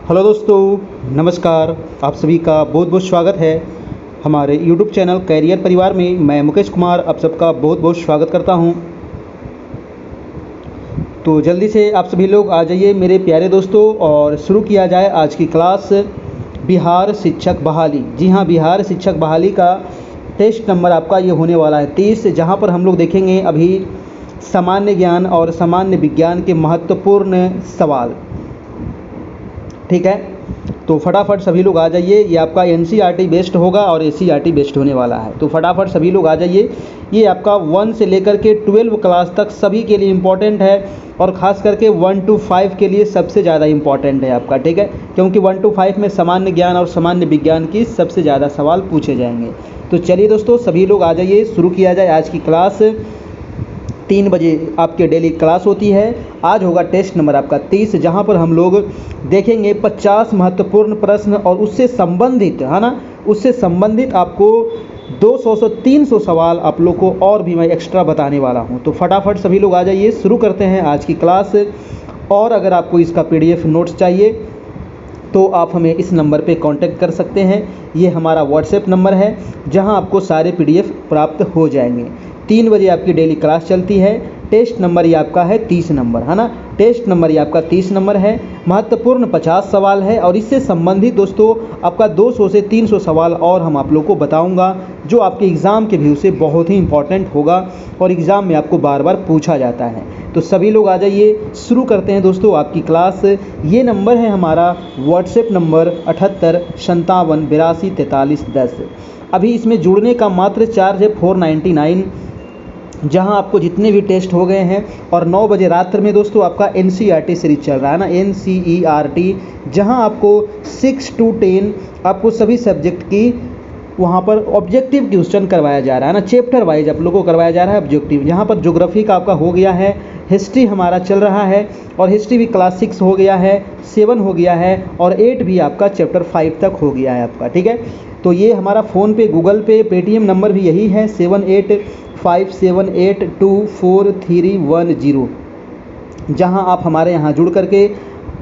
Hello दोस्तों, नमस्कार। आप सभी का बहुत बहुत स्वागत है हमारे यूट्यूब चैनल कैरियर परिवार में। मैं मुकेश कुमार आप सबका बहुत बहुत स्वागत करता हूं। तो जल्दी से आप सभी लोग आ जाइए मेरे प्यारे दोस्तों और शुरू किया जाए आज की क्लास बिहार शिक्षक बहाली। जी हाँ, बिहार शिक्षक बहाली का टेस्ट नंबर आपका ये होने वाला है 30, जहाँ पर हम लोग देखेंगे अभी सामान्य ज्ञान और सामान्य विज्ञान के महत्वपूर्ण सवाल। ठीक है, तो फटाफट सभी लोग आ जाइए। ये आपका एनसीईआरटी बेस्ड होगा और एससीईआरटी बेस्ड होने वाला है, तो फटाफट सभी लोग आ जाइए। ये आपका 1 से लेकर के 12 क्लास तक सभी के लिए इम्पॉर्टेंट है और ख़ास करके 1 to 5 के लिए सबसे ज़्यादा इम्पॉर्टेंट है आपका। ठीक है, क्योंकि 1 to 5 में सामान्य ज्ञान और सामान्य विज्ञान की सबसे ज़्यादा सवाल पूछे जाएंगे। तो चलिए दोस्तों, सभी लोग आ जाइए, शुरू किया जाए आज की क्लास। 3 बजे आपके डेली क्लास होती है। आज होगा टेस्ट नंबर आपका 30, जहाँ पर हम लोग देखेंगे 50 महत्वपूर्ण प्रश्न और उससे संबंधित, है ना, उससे संबंधित आपको 200 से 300 सवाल आप लोग को और भी मैं एक्स्ट्रा बताने वाला हूँ। तो फटाफट सभी लोग आ जाइए, शुरू करते हैं आज की क्लास। और अगर आपको इसका PDF नोट्स चाहिए तो आप हमें इस नंबर पे कांटेक्ट कर सकते हैं। ये हमारा व्हाट्सएप नंबर है जहां आपको सारे PDF प्राप्त हो जाएंगे। 3 बजे आपकी डेली क्लास चलती है। टेस्ट नंबर ये आपका है 30 नंबर, है ना। टेस्ट नंबर ये आपका 30 नंबर है। महत्वपूर्ण 50 सवाल है और इससे संबंधित दोस्तों आपका 200 से 300 सवाल और हम आप लोग को बताऊंगा, जो आपके एग्ज़ाम के व्यू से बहुत ही इंपॉर्टेंट होगा और एग्ज़ाम में आपको बार बार पूछा जाता है। तो सभी लोग आ जाइए, शुरू करते हैं दोस्तों आपकी क्लास। ये नंबर है हमारा व्हाट्सएप नंबर 78 57 82 43 10। अभी इसमें जुड़ने का मात्र चार्ज है 499, जहां आपको जितने भी टेस्ट हो गए हैं। और 9 बजे रात्र में दोस्तों आपका एनसीईआरटी सीरीज चल रहा है ना, एनसीईआरटी, जहां आपको 6 to 10 आपको सभी सब्जेक्ट की वहाँ पर ऑब्जेक्टिव क्वेश्चन करवाया जा रहा है ना, चैप्टर वाइज आप लोगों को करवाया जा रहा है ऑब्जेक्टिव। यहाँ पर ज्योग्राफी का आपका हो गया है, हिस्ट्री हमारा चल रहा है और हिस्ट्री भी क्लास 6 हो गया है, 7 हो गया है और 8 भी आपका चैप्टर 5 तक हो गया है आपका। ठीक है, तो ये हमारा फ़ोन पे, गूगल पे, पेटीएम नंबर भी यही है 7857824310, जहां आप हमारे यहाँ जुड़ करके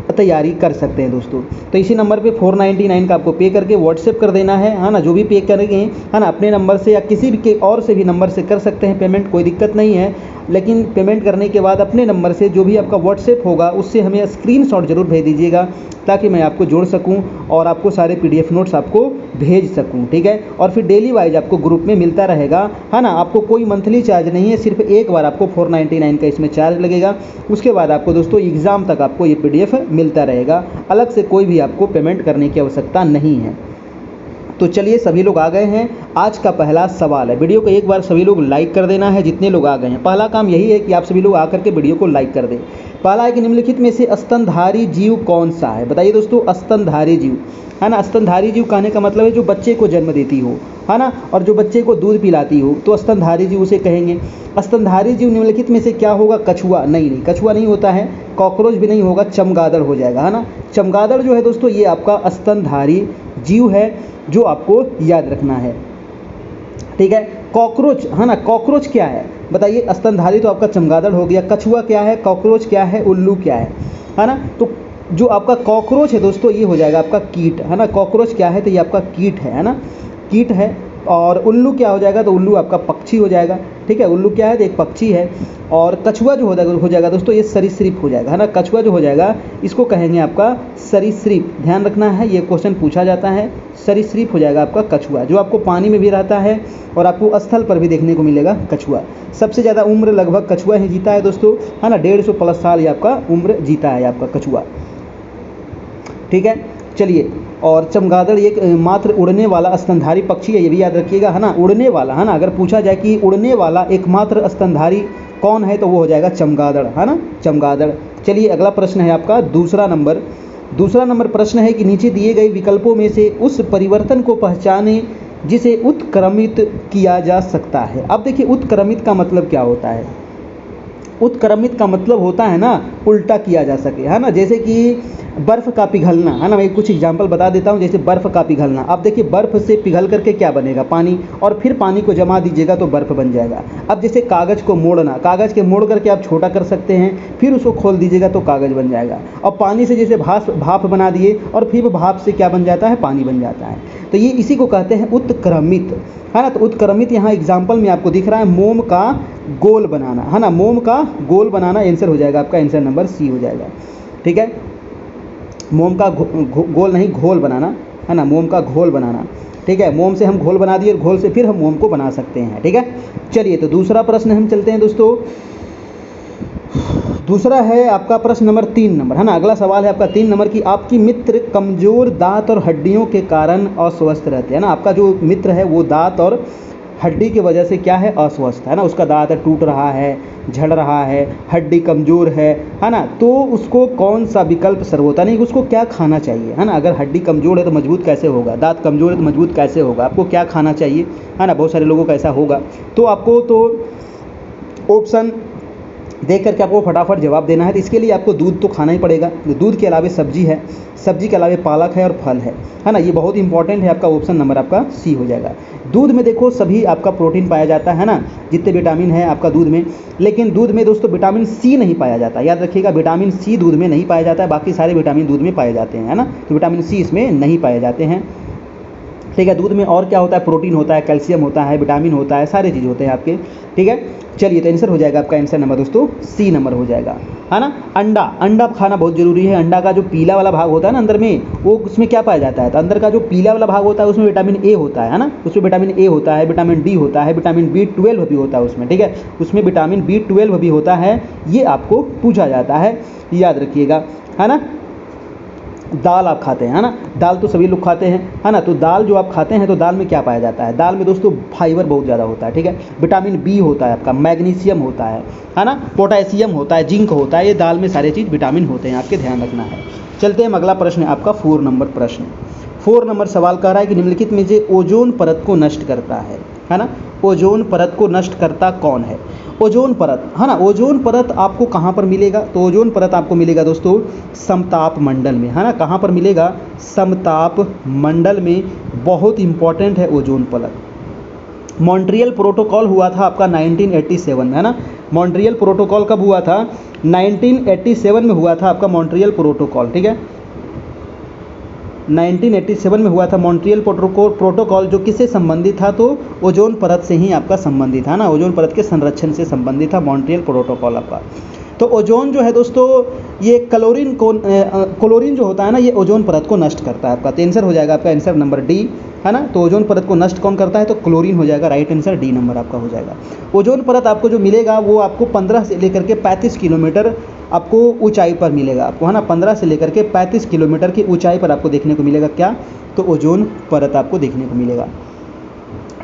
तैयारी कर सकते हैं दोस्तों। तो इसी नंबर पे 499 का आपको पे करके व्हाट्सएप कर देना है ना। जो भी पे करेंगे, है ना, अपने नंबर से या किसी भी के और से भी नंबर से कर सकते हैं पेमेंट, कोई दिक्कत नहीं है। लेकिन पेमेंट करने के बाद अपने नंबर से जो भी आपका व्हाट्सएप होगा उससे हमें स्क्रीनशॉट जरूर भेज दीजिएगा, ताकि मैं आपको जोड़ सकूं और आपको सारे PDF नोट्स आपको भेज सकूं। ठीक है, और फिर डेली वाइज आपको ग्रुप में मिलता रहेगा, है ना। आपको कोई मंथली चार्ज नहीं है, सिर्फ एक बार आपको 499 का इसमें चार्ज लगेगा। उसके बाद आपको दोस्तों एग्ज़ाम तक आपको ये PDF मिलता रहेगा, अलग से कोई भी आपको पेमेंट करने की आवश्यकता नहीं है। तो चलिए, सभी लोग आ गए हैं। आज का पहला सवाल है, वीडियो को एक बार सभी लोग लाइक कर देना है जितने लोग आ गए हैं। पहला काम यही है कि आप सभी लोग आकर के वीडियो को लाइक कर दें। पहला है कि निम्नलिखित में से स्तनधारी जीव कौन सा है? बताइए दोस्तों, स्तनधारी जीव, है ना। स्तनधारी जीव कहने का मतलब है जो बच्चे को जन्म देती हो, है ना, और जो बच्चे को दूध पिलाती हो, तो स्तनधारी जीव उसे कहेंगे। स्तनधारी जीव निम्नलिखित में से क्या होगा? कछुआ? नहीं, कछुआ नहीं होता है। कॉकरोच भी नहीं होगा, चमगादड़ हो जाएगा, है ना। चमगादड़ जो है दोस्तों ये आपका स्तनधारी जीव है, जो आपको याद रखना है। ठीक है, कॉकरोच, है ना, कॉकरोच क्या है बताइए? स्तनधारी तो आपका चमगादड़ हो गया, कछुआ क्या है, कॉकरोच क्या है, उल्लू क्या है ना। तो जो आपका कॉकरोच है दोस्तों ये हो जाएगा आपका कीट, है ना। कॉकरोच क्या है? तो ये आपका कीट है ना, कीट है। और उल्लू क्या हो जाएगा? तो उल्लू आपका पक्षी हो जाएगा। ठीक है, उल्लू क्या है? तो एक पक्षी है। और कछुआ जो हो जाएगा दोस्तों ये सरीसृप हो जाएगा, है ना। कछुआ जो हो जाएगा इसको कहेंगे आपका सरीसृप। ध्यान रखना है, ये क्वेश्चन पूछा जाता है। सरीसृप हो जाएगा आपका कछुआ, जो आपको पानी में भी रहता है और आपको स्थल पर भी देखने को मिलेगा कछुआ। सबसे ज़्यादा उम्र लगभग कछुआ ही जीता है दोस्तों, है ना। 150 प्लस साल ये आपका उम्र जीता है आपका कछुआ। ठीक है, चलिए। और चमगादड़ एक मात्र उड़ने वाला स्तनधारी पक्षी है, ये भी याद रखिएगा, है ना। उड़ने वाला, है ना। अगर पूछा जाए कि उड़ने वाला एकमात्र स्तनधारी कौन है, तो वो हो जाएगा चमगादड़, है ना, चमगादड़। चलिए, अगला प्रश्न है आपका दूसरा नंबर प्रश्न है कि नीचे दिए गए विकल्पों में से उस परिवर्तन को पहचानें जिसे उत्क्रमित किया जा सकता है। अब देखिए, उत्क्रमित का मतलब क्या होता है? उत्क्रमित का मतलब होता है ना उल्टा किया जा सके, है ना। जैसे कि बर्फ़ का पिघलना, है ना। मैं कुछ एग्जांपल बता देता हूँ, जैसे बर्फ़ का पिघलना। अब देखिए बर्फ़ से पिघल करके क्या बनेगा, पानी, और फिर पानी को जमा दीजिएगा तो बर्फ़ बन जाएगा। अब जैसे कागज़ को मोड़ना, कागज़ के मोड़ करके आप छोटा कर सकते हैं, फिर उसको खोल दीजिएगा तो कागज़ बन जाएगा। और पानी से जैसे भाप बना दिए और फिर भाप से क्या बन जाता है, पानी बन जाता है। तो ये इसी को कहते हैं उत्क्रमित, है ना। तो उत्क्रमित यहाँ एग्जाम्पल में आपको दिख रहा है, मोम का गोल बनाना, है ना। मोम का गोल बनाना आंसर हो जाएगा आपका, आंसर नंबर सी हो जाएगा। ठीक है, मोम का गोल नहीं, घोल बनाना, है ना। मोम का घोल बनाना, ठीक है। मोम से हम घोल बना दिए और घोल से फिर हम मोम को बना सकते हैं। ठीक है, चलिए तो दूसरा प्रश्न हम चलते हैं दोस्तों। दूसरा है आपका प्रश्न नंबर 3 नंबर, है ना। अगला सवाल है आपका 3 नंबर की, आपकी मित्र कमज़ोर दांत और हड्डियों के कारण अस्वस्थ रहते हैं ना। आपका जो मित्र है वो दांत और हड्डी की वजह से क्या है, अस्वस्थ है ना। उसका दांत टूट रहा है, झड़ रहा है, हड्डी कमज़ोर है ना। तो उसको कौन सा विकल्प सर्वोत्तम, नहीं उसको क्या खाना चाहिए, है ना। अगर हड्डी कमज़ोर है तो मजबूत कैसे होगा, दांत कमज़ोर है तो मजबूत कैसे होगा, आपको क्या खाना चाहिए, है ना। बहुत सारे लोगों का ऐसा होगा। तो आपको तो ऑप्शन देख करके आपको फटाफट जवाब देना है। तो इसके लिए आपको दूध तो खाना ही पड़ेगा। दूध के अलावे सब्जी है, सब्जी के अलावे पालक है और फल है ना। ये बहुत इंपॉर्टेंट है, आपका ऑप्शन नंबर आपका सी हो जाएगा। दूध में देखो सभी आपका प्रोटीन पाया जाता है ना, जितने विटामिन है आपका दूध में। लेकिन दूध में दोस्तों विटामिन सी नहीं पाया जाता, याद रखिएगा, विटामिन सी दूध में नहीं पाया जाता है। बाकी सारे विटामिन दूध में पाए जाते हैं, है ना। तो विटामिन सी इसमें नहीं पाए जाते हैं। ठीक है, दूध में और क्या होता है, प्रोटीन होता है, कैल्शियम होता है, विटामिन होता है, सारे चीज़ होते हैं आपके। ठीक है, चलिए तो आंसर हो जाएगा आपका, आंसर नंबर दोस्तों सी नंबर हो जाएगा, है ना। अंडा, अंडा खाना बहुत ज़रूरी है। अंडा का जो पीला वाला भाग होता है ना अंदर में, वो उसमें क्या पाया जाता है, तो अंदर का जो पीला वाला भाग होता है उसमें विटामिन ए होता है ना। उसमें विटामिन ए होता है, विटामिन डी होता है, विटामिन B12 भी होता है उसमें। ठीक है, उसमें विटामिन B12 भी होता है, ये आपको पूछा जाता है, याद रखिएगा, है ना। दाल आप खाते हैं, है ना। दाल तो सभी लोग खाते हैं, है ना। तो दाल जो आप खाते हैं तो दाल में क्या पाया जाता है, दाल में दोस्तों फाइबर बहुत ज़्यादा होता है। ठीक है, विटामिन बी होता है आपका, मैग्नीशियम होता है ना, पोटेशियम होता है, जिंक होता है। ये दाल में सारे चीज़ विटामिन होते हैं, आपके ध्यान रखना है। चलते हैं अगला प्रश्न है आपका 4 नंबर प्रश्न। 4 नंबर सवाल कह रहा है कि निम्नलिखित में से ओजोन परत को नष्ट करता है ना। ओजोन परत को नष्ट करता कौन है। ओजोन परत, है ना। ओजोन परत आपको कहाँ पर मिलेगा, तो ओजोन परत आपको मिलेगा दोस्तों समताप मंडल में, है ना। कहाँ पर मिलेगा, समताप मंडल में। बहुत इंपॉर्टेंट है ओजोन परत। मॉन्ट्रियल प्रोटोकॉल हुआ था आपका 1987 में, है ना। मॉन्ट्रियल प्रोटोकॉल कब हुआ था, 1987 में हुआ था आपका मॉन्ट्रियल प्रोटोकॉल। ठीक है, 1987 में हुआ था मॉन्ट्रियल प्रोटोकॉल, जो किससे संबंधित था, तो ओजोन परत से ही आपका संबंधित था ना। ओजोन परत के संरक्षण से संबंधित था मॉन्ट्रियल प्रोटोकॉल आपका। तो ओजोन जो है दोस्तों, ये क्लोरीन जो होता है ना, ये ओजोन परत को नष्ट करता है आपका। तो आंसर हो जाएगा आपका, आंसर नंबर डी, है ना। तो ओजोन परत को नष्ट कौन करता है, तो क्लोरीन हो जाएगा। राइट आंसर डी नंबर आपका हो जाएगा। ओजोन परत आपको जो मिलेगा वो आपको 15 से लेकर के 35 किलोमीटर आपको ऊंचाई पर मिलेगा आपको, है ना। 15 से लेकर के 35 किलोमीटर की ऊंचाई पर आपको देखने को मिलेगा क्या, तो ओजोन परत आपको देखने को मिलेगा।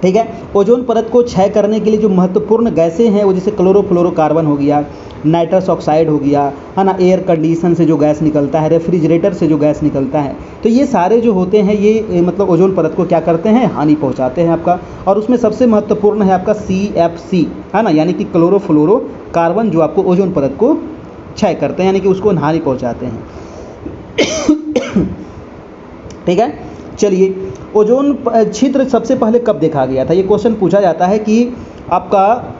ठीक है, ओजोन परत को क्षय करने के लिए जो महत्वपूर्ण गैसें हैं वो जैसे क्लोरोफ्लोरोकार्बन हो गया, नाइट्रस ऑक्साइड हो गया, है ना। एयर कंडीशन से जो गैस निकलता है, रेफ्रिजरेटर से जो गैस निकलता है, तो ये सारे जो होते हैं ये मतलब ओजोन परत को क्या करते हैं, हानि पहुंचाते हैं आपका। और उसमें सबसे महत्वपूर्ण है आपका CFC, है ना, यानी कि क्लोरोफ्लोरोकार्बन, जो आपको ओजोन परत को क्षय करते हैं, यानी कि उसको हानि पहुंचाते हैं। ठीक है, चलिए ओजोन छिद्र सबसे पहले कब देखा गया था, ये क्वेश्चन पूछा जाता है कि आपका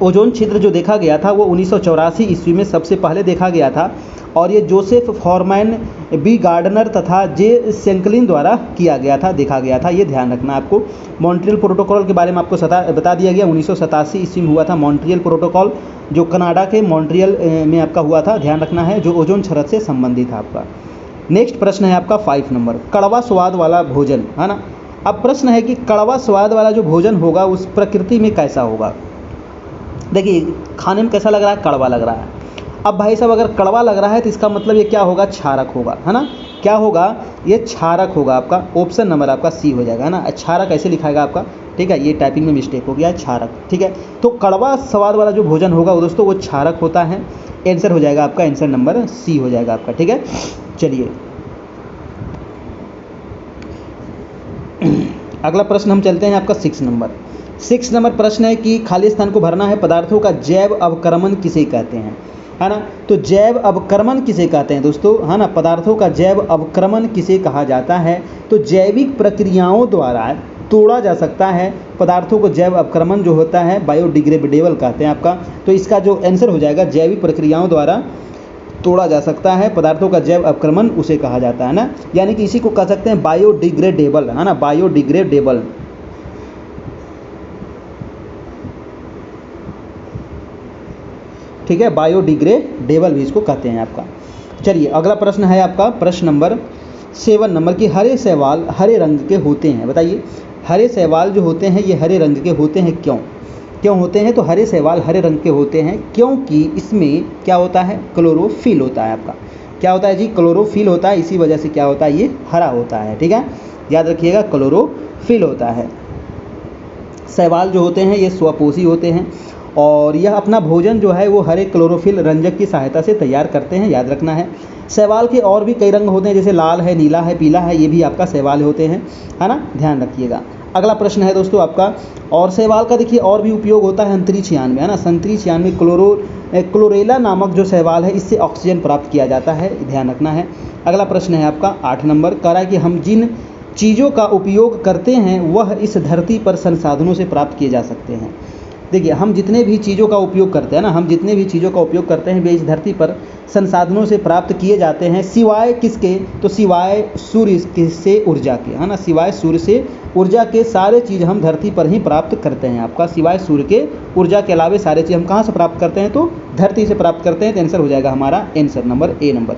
ओजोन छिद्र जो देखा गया था वो 1984 ईस्वी में सबसे पहले देखा गया था। और ये जोसेफ फॉरमैन, बी गार्डनर तथा जे सेंकलिन द्वारा किया गया था, देखा गया था। ये ध्यान रखना आपको। मॉन्ट्रियल प्रोटोकॉल के बारे में आपको बता दिया गया, 1987 ईस्वी में हुआ था मॉन्ट्रियल प्रोटोकॉल, जो कनाडा के मॉन्ट्रियल में आपका हुआ था, ध्यान रखना है, जो ओजोन परत से संबंधित है आपका। नेक्स्ट प्रश्न है आपका 5 नंबर, कड़वा स्वाद वाला भोजन, है ना। अब प्रश्न है कि कड़वा स्वाद वाला जो भोजन होगा उस प्रकृति में कैसा होगा। देखिए खाने में कैसा लग रहा है, कड़वा लग रहा है। अब भाई साहब अगर कड़वा लग रहा है तो इसका मतलब ये क्या होगा, क्षारक होगा, है ना। क्या होगा, ये क्षारक होगा आपका। ऑप्शन नंबर आपका सी हो जाएगा, है ना। क्षारक ऐसे लिखाएगा आपका, ठीक है, ये टाइपिंग में मिस्टेक हो गया, क्षारक। ठीक है, तो कड़वा स्वाद वाला जो भोजन होगा वो दोस्तों वो क्षारक होता है। आंसर हो जाएगा आपका, आंसर नंबर सी हो जाएगा आपका। ठीक है, चलिए अगला प्रश्न हम चलते हैं आपका 6 नंबर। 6 नंबर प्रश्न है कि खाली स्थान को भरना है, पदार्थों का जैव अवक्रमण किसे कहते हैं। है ना। तो जैव अवक्रमण किसे कहते हैं दोस्तों, है ना, पदार्थों का जैव अवक्रमण किसे कहा जाता है, तो जैविक प्रक्रियाओं द्वारा तोड़ा जा सकता है पदार्थों को जैव अवक्रमण जो होता है बायोडिग्रेडेबल कहते हैं आपका। तो इसका जो आंसर हो जाएगा जैविक प्रक्रियाओं द्वारा तोड़ा जा सकता है पदार्थों का जैव अवक्रमण उसे कहा जाता है ना, यानी कि इसी को कह सकते हैं बायोडिग्रेडेबल, है ना, बायोडिग्रेडेबल। ठीक है, बायोडिग्रेडेबल भी इसको कहते हैं आपका। चलिए अगला प्रश्न है आपका प्रश्न नंबर 7 नंबर की, हरे शैवाल हरे रंग के होते हैं, बताइए हरे शैवाल जो होते हैं ये हरे रंग के होते हैं, क्यों होते हैं, तो हरे शैवाल हरे रंग के होते हैं क्योंकि इसमें क्या होता है, क्लोरोफिल होता है आपका। क्या होता है जी, क्लोरोफिल होता है, इसी वजह से क्या होता है ये हरा होता है। ठीक है, याद रखिएगा क्लोरोफिल होता है। शैवाल जो होते हैं ये स्वपोषी होते हैं और यह अपना भोजन जो है वो हरे क्लोरोफिल रंजक की सहायता से तैयार करते हैं, याद रखना है। शैवाल के और भी कई रंग होते हैं, जैसे लाल है, नीला है, पीला है, ये भी आपका शैवाल होते हैं, है ना, ध्यान रखिएगा। अगला प्रश्न है दोस्तों आपका, और शैवाल का देखिए और भी उपयोग होता है अंतरिक्ष यान में, है ना, अंतरिक्ष यान में क्लोरेला नामक जो शैवाल है इससे ऑक्सीजन प्राप्त किया जाता है, ध्यान रखना है। अगला प्रश्न है आपका 8 नंबर, कह रहा है कि हम जिन चीज़ों का उपयोग करते हैं वह इस धरती पर संसाधनों से प्राप्त किए जा सकते हैं। देखिए हम जितने भी चीज़ों का उपयोग करते हैं ना, हम जितने भी चीज़ों का उपयोग करते हैं वे इस धरती पर संसाधनों से प्राप्त किए जाते हैं, सिवाय किसके, तो सिवाय सूर्य से ऊर्जा के, है ना, सिवाय सूर्य से ऊर्जा के सारे चीज़ हम धरती पर ही प्राप्त करते हैं आपका। सिवाय सूर्य के ऊर्जा के अलावे सारे चीज़ हम कहाँ से प्राप्त करते हैं, तो धरती से प्राप्त करते हैं। तो आंसर हो जाएगा हमारा आंसर नंबर ए नंबर।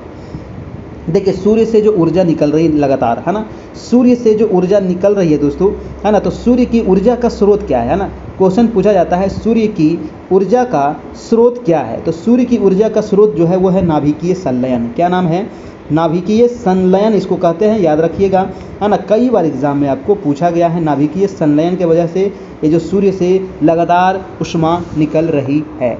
देखिए सूर्य से जो ऊर्जा निकल रही लगातार, है ना, सूर्य से जो ऊर्जा निकल रही है दोस्तों, है ना, तो सूर्य की ऊर्जा का स्रोत क्या है ना, क्वेश्चन पूछा जाता है सूर्य की ऊर्जा का स्रोत क्या है, तो सूर्य की ऊर्जा का स्रोत जो है वो है नाभिकीय संलयन। क्या नाम है, नाभिकीय संलयन इसको कहते हैं, याद रखिएगा, है ना, कई बार एग्जाम में आपको पूछा गया है। नाभिकीय संलयन के वजह से ये जो सूर्य से लगातार ऊष्मा निकल रही है।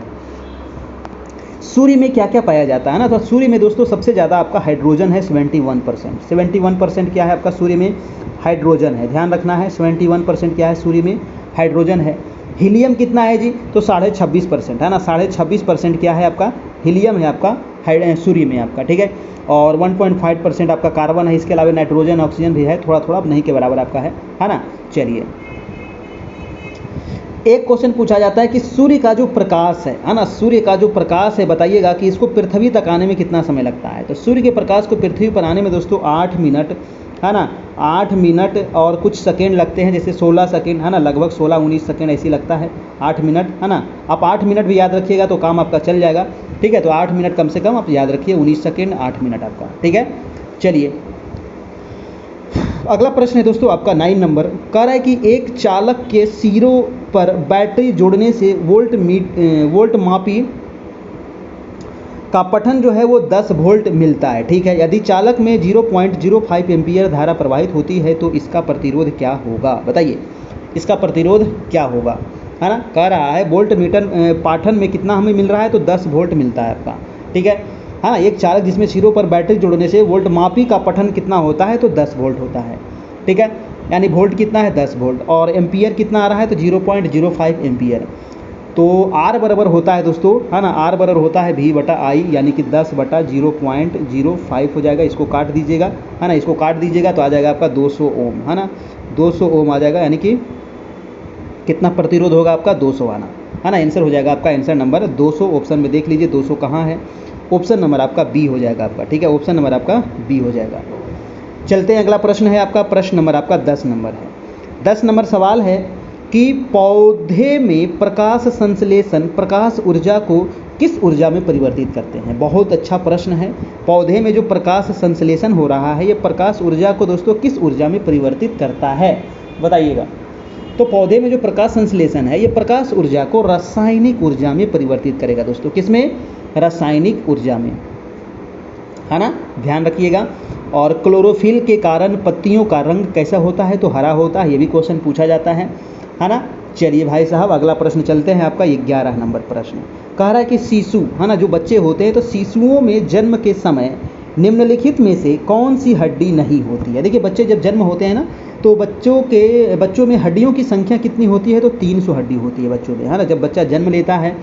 सूर्य में क्या क्या पाया जाता है ना, तो सूर्य में दोस्तों सबसे ज़्यादा आपका हाइड्रोजन है 71%। 71% क्या है आपका सूर्य में, हाइड्रोजन है, ध्यान रखना है। 71% क्या है सूर्य में, हाइड्रोजन है। हीलियम कितना है जी, तो 26.5%, है ना, 26.5% क्या है आपका, हीलियम है आपका सूर्य में आपका। ठीक है, और 1.5% आपका कार्बन है, इसके अलावा नाइट्रोजन ऑक्सीजन भी है, थोड़ा थोड़ा नहीं के बराबर आपका है ना। चलिए एक क्वेश्चन पूछा जाता है कि सूर्य का जो प्रकाश है ना, सूर्य का जो प्रकाश है बताइएगा कि इसको पृथ्वी तक आने में कितना समय लगता है। तो सूर्य के प्रकाश को पृथ्वी पर आने में दोस्तों 8 मिनट, है ना, 8 मिनट और कुछ सेकेंड लगते हैं, जैसे 16 सेकेंड, है ना, लगभग 16-19 सेकेंड ऐसी लगता है, 8 मिनट, है ना। आप 8 मिनट भी याद रखिएगा तो काम आपका चल जाएगा। ठीक है, तो 8 मिनट कम से कम आप याद रखिए, 19 सेकेंड 8 मिनट आपका। ठीक है, चलिए अगला प्रश्न है दोस्तों आपका 9 नंबर, कह रहा है कि एक चालक के सिरों पर बैटरी जोड़ने से वोल्ट मापी का पठन जो है वो 10 वोल्ट मिलता है। ठीक है, यदि चालक में 0.05 एम्पीयर धारा प्रवाहित होती है तो इसका प्रतिरोध क्या होगा, बताइए इसका प्रतिरोध क्या होगा, है ना। कह रहा है वोल्ट मीटर पाठन में कितना हमें मिल रहा है, तो 10 वोल्ट मिलता है आपका। ठीक है, हाँ, एक चालक जिसमें सिरों पर बैटरी जोड़ने से वोल्ट मापी का पठन कितना होता है, तो 10 वोल्ट होता है। ठीक है, यानी वोल्ट कितना है 10 वोल्ट, और एम्पियर कितना आ रहा है, तो 0.05 एम्पियर। तो R बराबर होता है दोस्तों, है ना, R बराबर होता है V/I, यानी कि 10/0.05 हो जाएगा। इसको काट दीजिएगा, है ना, इसको काट दीजिएगा तो आ जाएगा आपका 200 ओम, है ना, 200 ओम आ जाएगा, यानी कि कितना प्रतिरोध होगा आपका 200 आना, है ना। आंसर हो जाएगा आपका आंसर नंबर 200। ऑप्शन में देख लीजिए 200 कहाँ है, ऑप्शन नंबर आपका बी हो जाएगा आपका। ठीक है, ऑप्शन नंबर आपका बी हो जाएगा। चलते हैं अगला प्रश्न है आपका, प्रश्न नंबर आपका 10 नंबर है। 10 नंबर सवाल है कि पौधे में प्रकाश संश्लेषण प्रकाश ऊर्जा को किस ऊर्जा में परिवर्तित करते हैं। बहुत अच्छा प्रश्न है। पौधे में जो प्रकाश संश्लेषण हो रहा है ये प्रकाश ऊर्जा को दोस्तों किस ऊर्जा में परिवर्तित करता है, बताइएगा। तो पौधे में जो प्रकाश संश्लेषण है ये प्रकाश ऊर्जा को रासायनिक ऊर्जा में परिवर्तित करेगा दोस्तों, किसमें, रासायनिक ऊर्जा में, है ना, ध्यान रखिएगा। और क्लोरोफिल के कारण पत्तियों का रंग कैसा होता है, तो हरा होता है, ये भी क्वेश्चन पूछा जाता है ना। चलिए भाई साहब अगला प्रश्न चलते हैं आपका 11 नंबर प्रश्न। कह रहा है कि शिशु, है ना, जो बच्चे होते हैं तो शिशुओं में जन्म के समय निम्नलिखित में से कौन सी हड्डी नहीं होती है। देखिए बच्चे जब जन्म होते हैं ना तो बच्चों में हड्डियों की संख्या कितनी होती है, तो 300 हड्डी होती है बच्चों में, है ना। जब बच्चा जन्म लेता है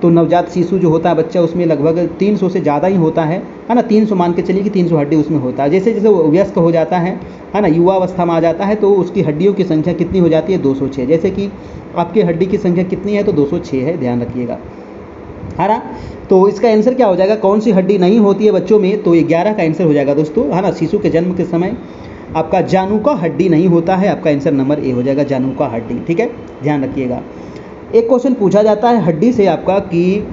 तो नवजात शिशु जो होता है बच्चा, उसमें लगभग 300 से ज़्यादा ही होता है ना। 300 मान के चलिए कि 300 हड्डी उसमें होता है। जैसे जैसे वो व्यस्क हो जाता है ना, युवा अवस्था में आ जाता है, तो उसकी हड्डियों की संख्या कितनी हो जाती है? 206। जैसे कि आपकी हड्डी की संख्या कितनी है? तो 206 है, ध्यान रखिएगा, है ना। तो इसका आंसर क्या हो जाएगा? कौन सी हड्डी नहीं होती है बच्चों में? तो 11 का आंसर हो जाएगा दोस्तों, है ना। शिशु के जन्म के समय आपका जानुका हड्डी नहीं होता है, आपका आंसर नंबर ए हो जाएगा, जानुका हड्डी। ठीक है, ध्यान रखिएगा। एक क्वेश्चन पूछा जाता है हड्डी से आपका कि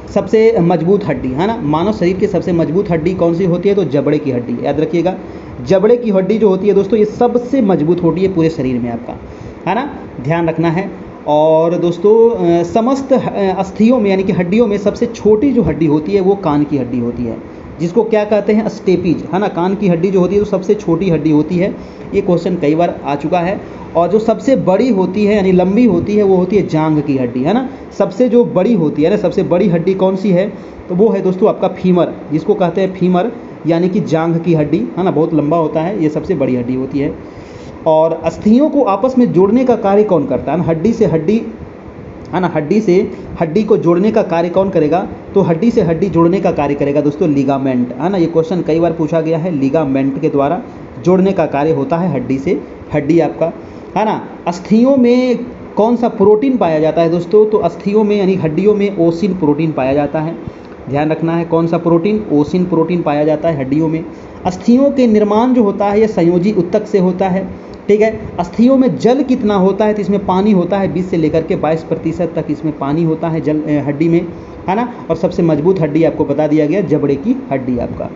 सबसे मजबूत हड्डी, है ना, मानव शरीर की सबसे मजबूत हड्डी कौन सी होती है? तो जबड़े की हड्डी। याद रखिएगा, जबड़े की हड्डी जो होती है दोस्तों, ये सबसे मजबूत होती है पूरे शरीर में आपका, है ना, ध्यान रखना है। और दोस्तों समस्त अस्थियों में यानी कि हड्डियों में सबसे छोटी जो हड्डी होती है वो कान की हड्डी होती है, जिसको क्या कहते हैं? स्टेपीज, है ना। कान की हड्डी जो होती है वो सबसे छोटी हड्डी होती है। ये क्वेश्चन कई बार आ चुका है। और जो सबसे बड़ी होती है यानी लंबी होती है वो होती है जांघ की हड्डी, है ना। सबसे जो बड़ी होती है ना, सबसे बड़ी हड्डी कौन सी है? तो वो है दोस्तों आपका फीमर, जिसको कहते हैं फीमर, यानी कि जांघ की हड्डी, है ना। बहुत लंबा होता है, ये सबसे बड़ी हड्डी होती है। और अस्थियों को आपस में जोड़ने का कार्य कौन करता है? हड्डी से हड्डी, है ना, हड्डी से हड्डी को जोड़ने का कार्य कौन करेगा? तो हड्डी से हड्डी जोड़ने का कार्य करेगा दोस्तों लिगामेंट, है ना। ये क्वेश्चन कई बार पूछा गया है, लिगामेंट के द्वारा जोड़ने का कार्य होता है हड्डी से हड्डी आपका, है ना। अस्थियों में कौन सा प्रोटीन पाया जाता है दोस्तों? तो अस्थियों में यानी हड्डियों में ओसिन प्रोटीन पाया जाता है, ध्यान रखना है। कौन सा प्रोटीन? ओसिन प्रोटीन पाया जाता है हड्डियों में। अस्थियों के निर्माण जो होता है ये संयोजी ऊतक से होता है, ठीक है। अस्थियों में जल कितना होता है? तो इसमें पानी होता है 20 से लेकर के 22% तक इसमें पानी होता है जल हड्डी में, है ना। और सबसे मजबूत हड्डी आपको बता दिया गया, जबड़े की हड्डी आपका।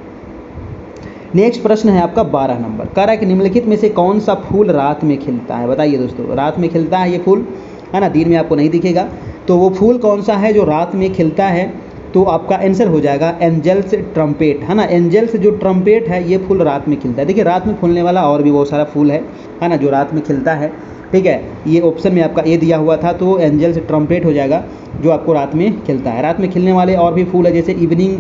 नेक्स्ट प्रश्न है आपका 12 नंबर, कह रहा है कि निम्नलिखित में से कौन सा फूल रात में खिलता है? बताइए दोस्तों, रात में खिलता है ये फूल, है ना, दिन में आपको नहीं दिखेगा। तो वो फूल कौन सा है जो रात में खिलता है? तो आपका आंसर हो जाएगा एंजल्स ट्रम्पेट, है ना। एंजल्स जो ट्रम्पेट है ये फूल रात में खिलता है। देखिए, रात में फूलने वाला और भी बहुत सारा फूल है ना, जो रात में खिलता है, ठीक है। ये ऑप्शन में आपका ए दिया हुआ था, तो एंजल्स ट्रम्पेट हो जाएगा, जो आपको रात में खिलता है। रात में खिलने वाले और भी फूल है, जैसे इवनिंग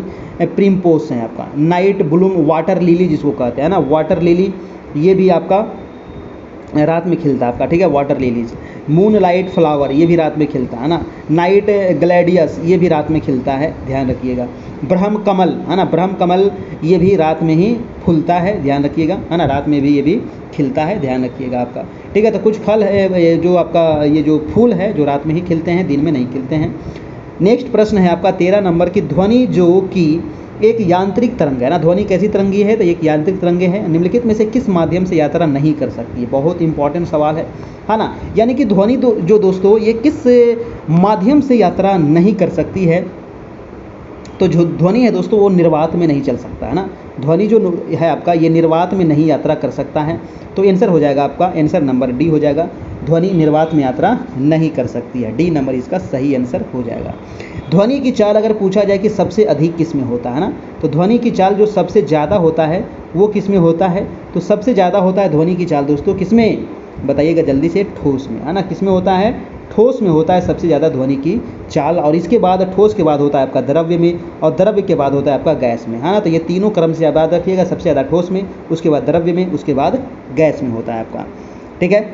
प्रिमपोस है आपका, नाइट ब्लूम वाटर लिली जिसको कहते हैं ना, वाटर लिली, ये भी आपका रात में खिलता है आपका, ठीक है, water lilies. Moon light flower ये भी रात में खिलता है ना। नाइट ग्लैडियस ये भी रात में खिलता है, ध्यान रखिएगा। ब्रह्म कमल, है ना, ब्रह्म कमल ये भी रात में ही फूलता है, ध्यान रखिएगा, है ना, रात में भी ये भी खिलता है, ध्यान रखिएगा आपका, ठीक है। तो कुछ फल है जो आपका ये जो फूल है जो रात में ही खिलते हैं, दिन में नहीं खिलते हैं। नेक्स्ट प्रश्न है आपका 13 नंबर की, ध्वनि जो कि एक यांत्रिक तरंग है ना, ध्वनि कैसी तरंगी है? तो एक यांत्रिक तरंगे है, निम्नलिखित में से किस माध्यम से यात्रा नहीं कर सकती है? बहुत इंपॉर्टेंट सवाल है ना। यानी कि ध्वनि जो दोस्तों ये किस माध्यम से यात्रा नहीं कर सकती है? तो जो ध्वनि है दोस्तों वो निर्वात में नहीं चल सकता, है ना। ध्वनि जो है आपका ये निर्वात में नहीं यात्रा कर सकता है, तो आंसर हो जाएगा आपका, आंसर नंबर डी हो जाएगा, ध्वनि निर्वात में यात्रा नहीं कर सकती है, डी नंबर इसका सही आंसर हो जाएगा। ध्वनि की चाल अगर पूछा जाए कि सबसे अधिक किस में होता है ना, तो ध्वनि की चाल जो सबसे ज़्यादा होता है वो किस में होता है? तो सबसे ज़्यादा होता है ध्वनि की चाल दोस्तों किस में? बताइएगा जल्दी से, ठोस में, है ना। किस में होता है? ठोस में होता है सबसे ज़्यादा ध्वनि की चाल, और इसके बाद ठोस के बाद होता है आपका द्रव्य में, और द्रव्य के बाद होता है आपका गैस में, है ना। तो ये तीनों क्रम से याद रखिएगा, सबसे ज़्यादा ठोस में, उसके बाद द्रव्य में, उसके बाद गैस में होता है आपका, ठीक है।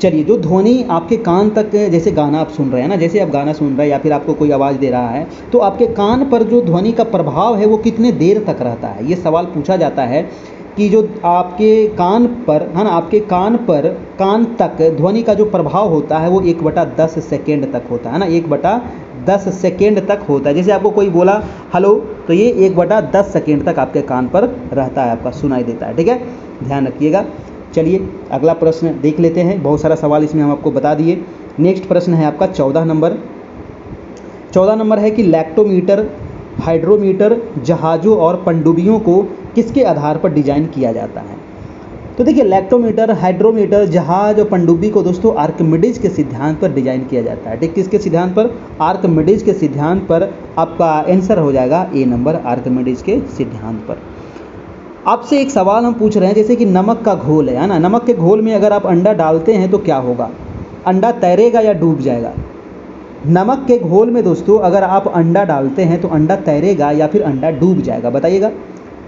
चलिए, जो ध्वनि आपके कान तक, जैसे गाना आप सुन रहे हैं ना, जैसे आप गाना सुन रहे हैं या फिर आपको कोई आवाज़ दे रहा है, तो आपके कान पर जो ध्वनि का प्रभाव है वो कितने देर तक रहता है? ये सवाल पूछा जाता है कि जो आपके कान पर, है ना, आपके कान पर, कान तक ध्वनि का जो प्रभाव होता है वो 1/10 सेकेंड तक होता है ना, 1/10 सेकेंड तक होता है। जैसे आपको कोई बोला हेलो, तो ये 1/10 सेकेंड तक आपके कान पर रहता है, आपका सुनाई देता है, ठीक है, ध्यान रखिएगा। चलिए अगला प्रश्न देख लेते हैं, बहुत सारा सवाल इसमें हम आपको बता दिए। नेक्स्ट प्रश्न है आपका 14 नंबर। 14 नंबर है कि लैक्टोमीटर, हाइड्रोमीटर, जहाज़ों और पनडुब्बियों को किसके आधार पर डिजाइन किया जाता है? तो देखिए, लैक्टोमीटर, हाइड्रोमीटर, जहाज और पनडुब्बी को दोस्तों आर्किमिडीज के सिद्धांत पर डिजाइन किया जाता है, ठीक। किसके सिद्धांत पर? आर्किमिडीज के सिद्धांत पर। आपका आंसर हो जाएगा ए नंबर, आर्किमिडीज के सिद्धांत पर। आपसे एक सवाल हम पूछ रहे हैं, जैसे कि नमक का घोल है ना, नमक के घोल में अगर आप अंडा डालते हैं तो क्या होगा? अंडा तैरेगा या डूब जाएगा? नमक के घोल में दोस्तों अगर आप अंडा डालते हैं तो अंडा तैरेगा या फिर अंडा डूब जाएगा? बताइएगा।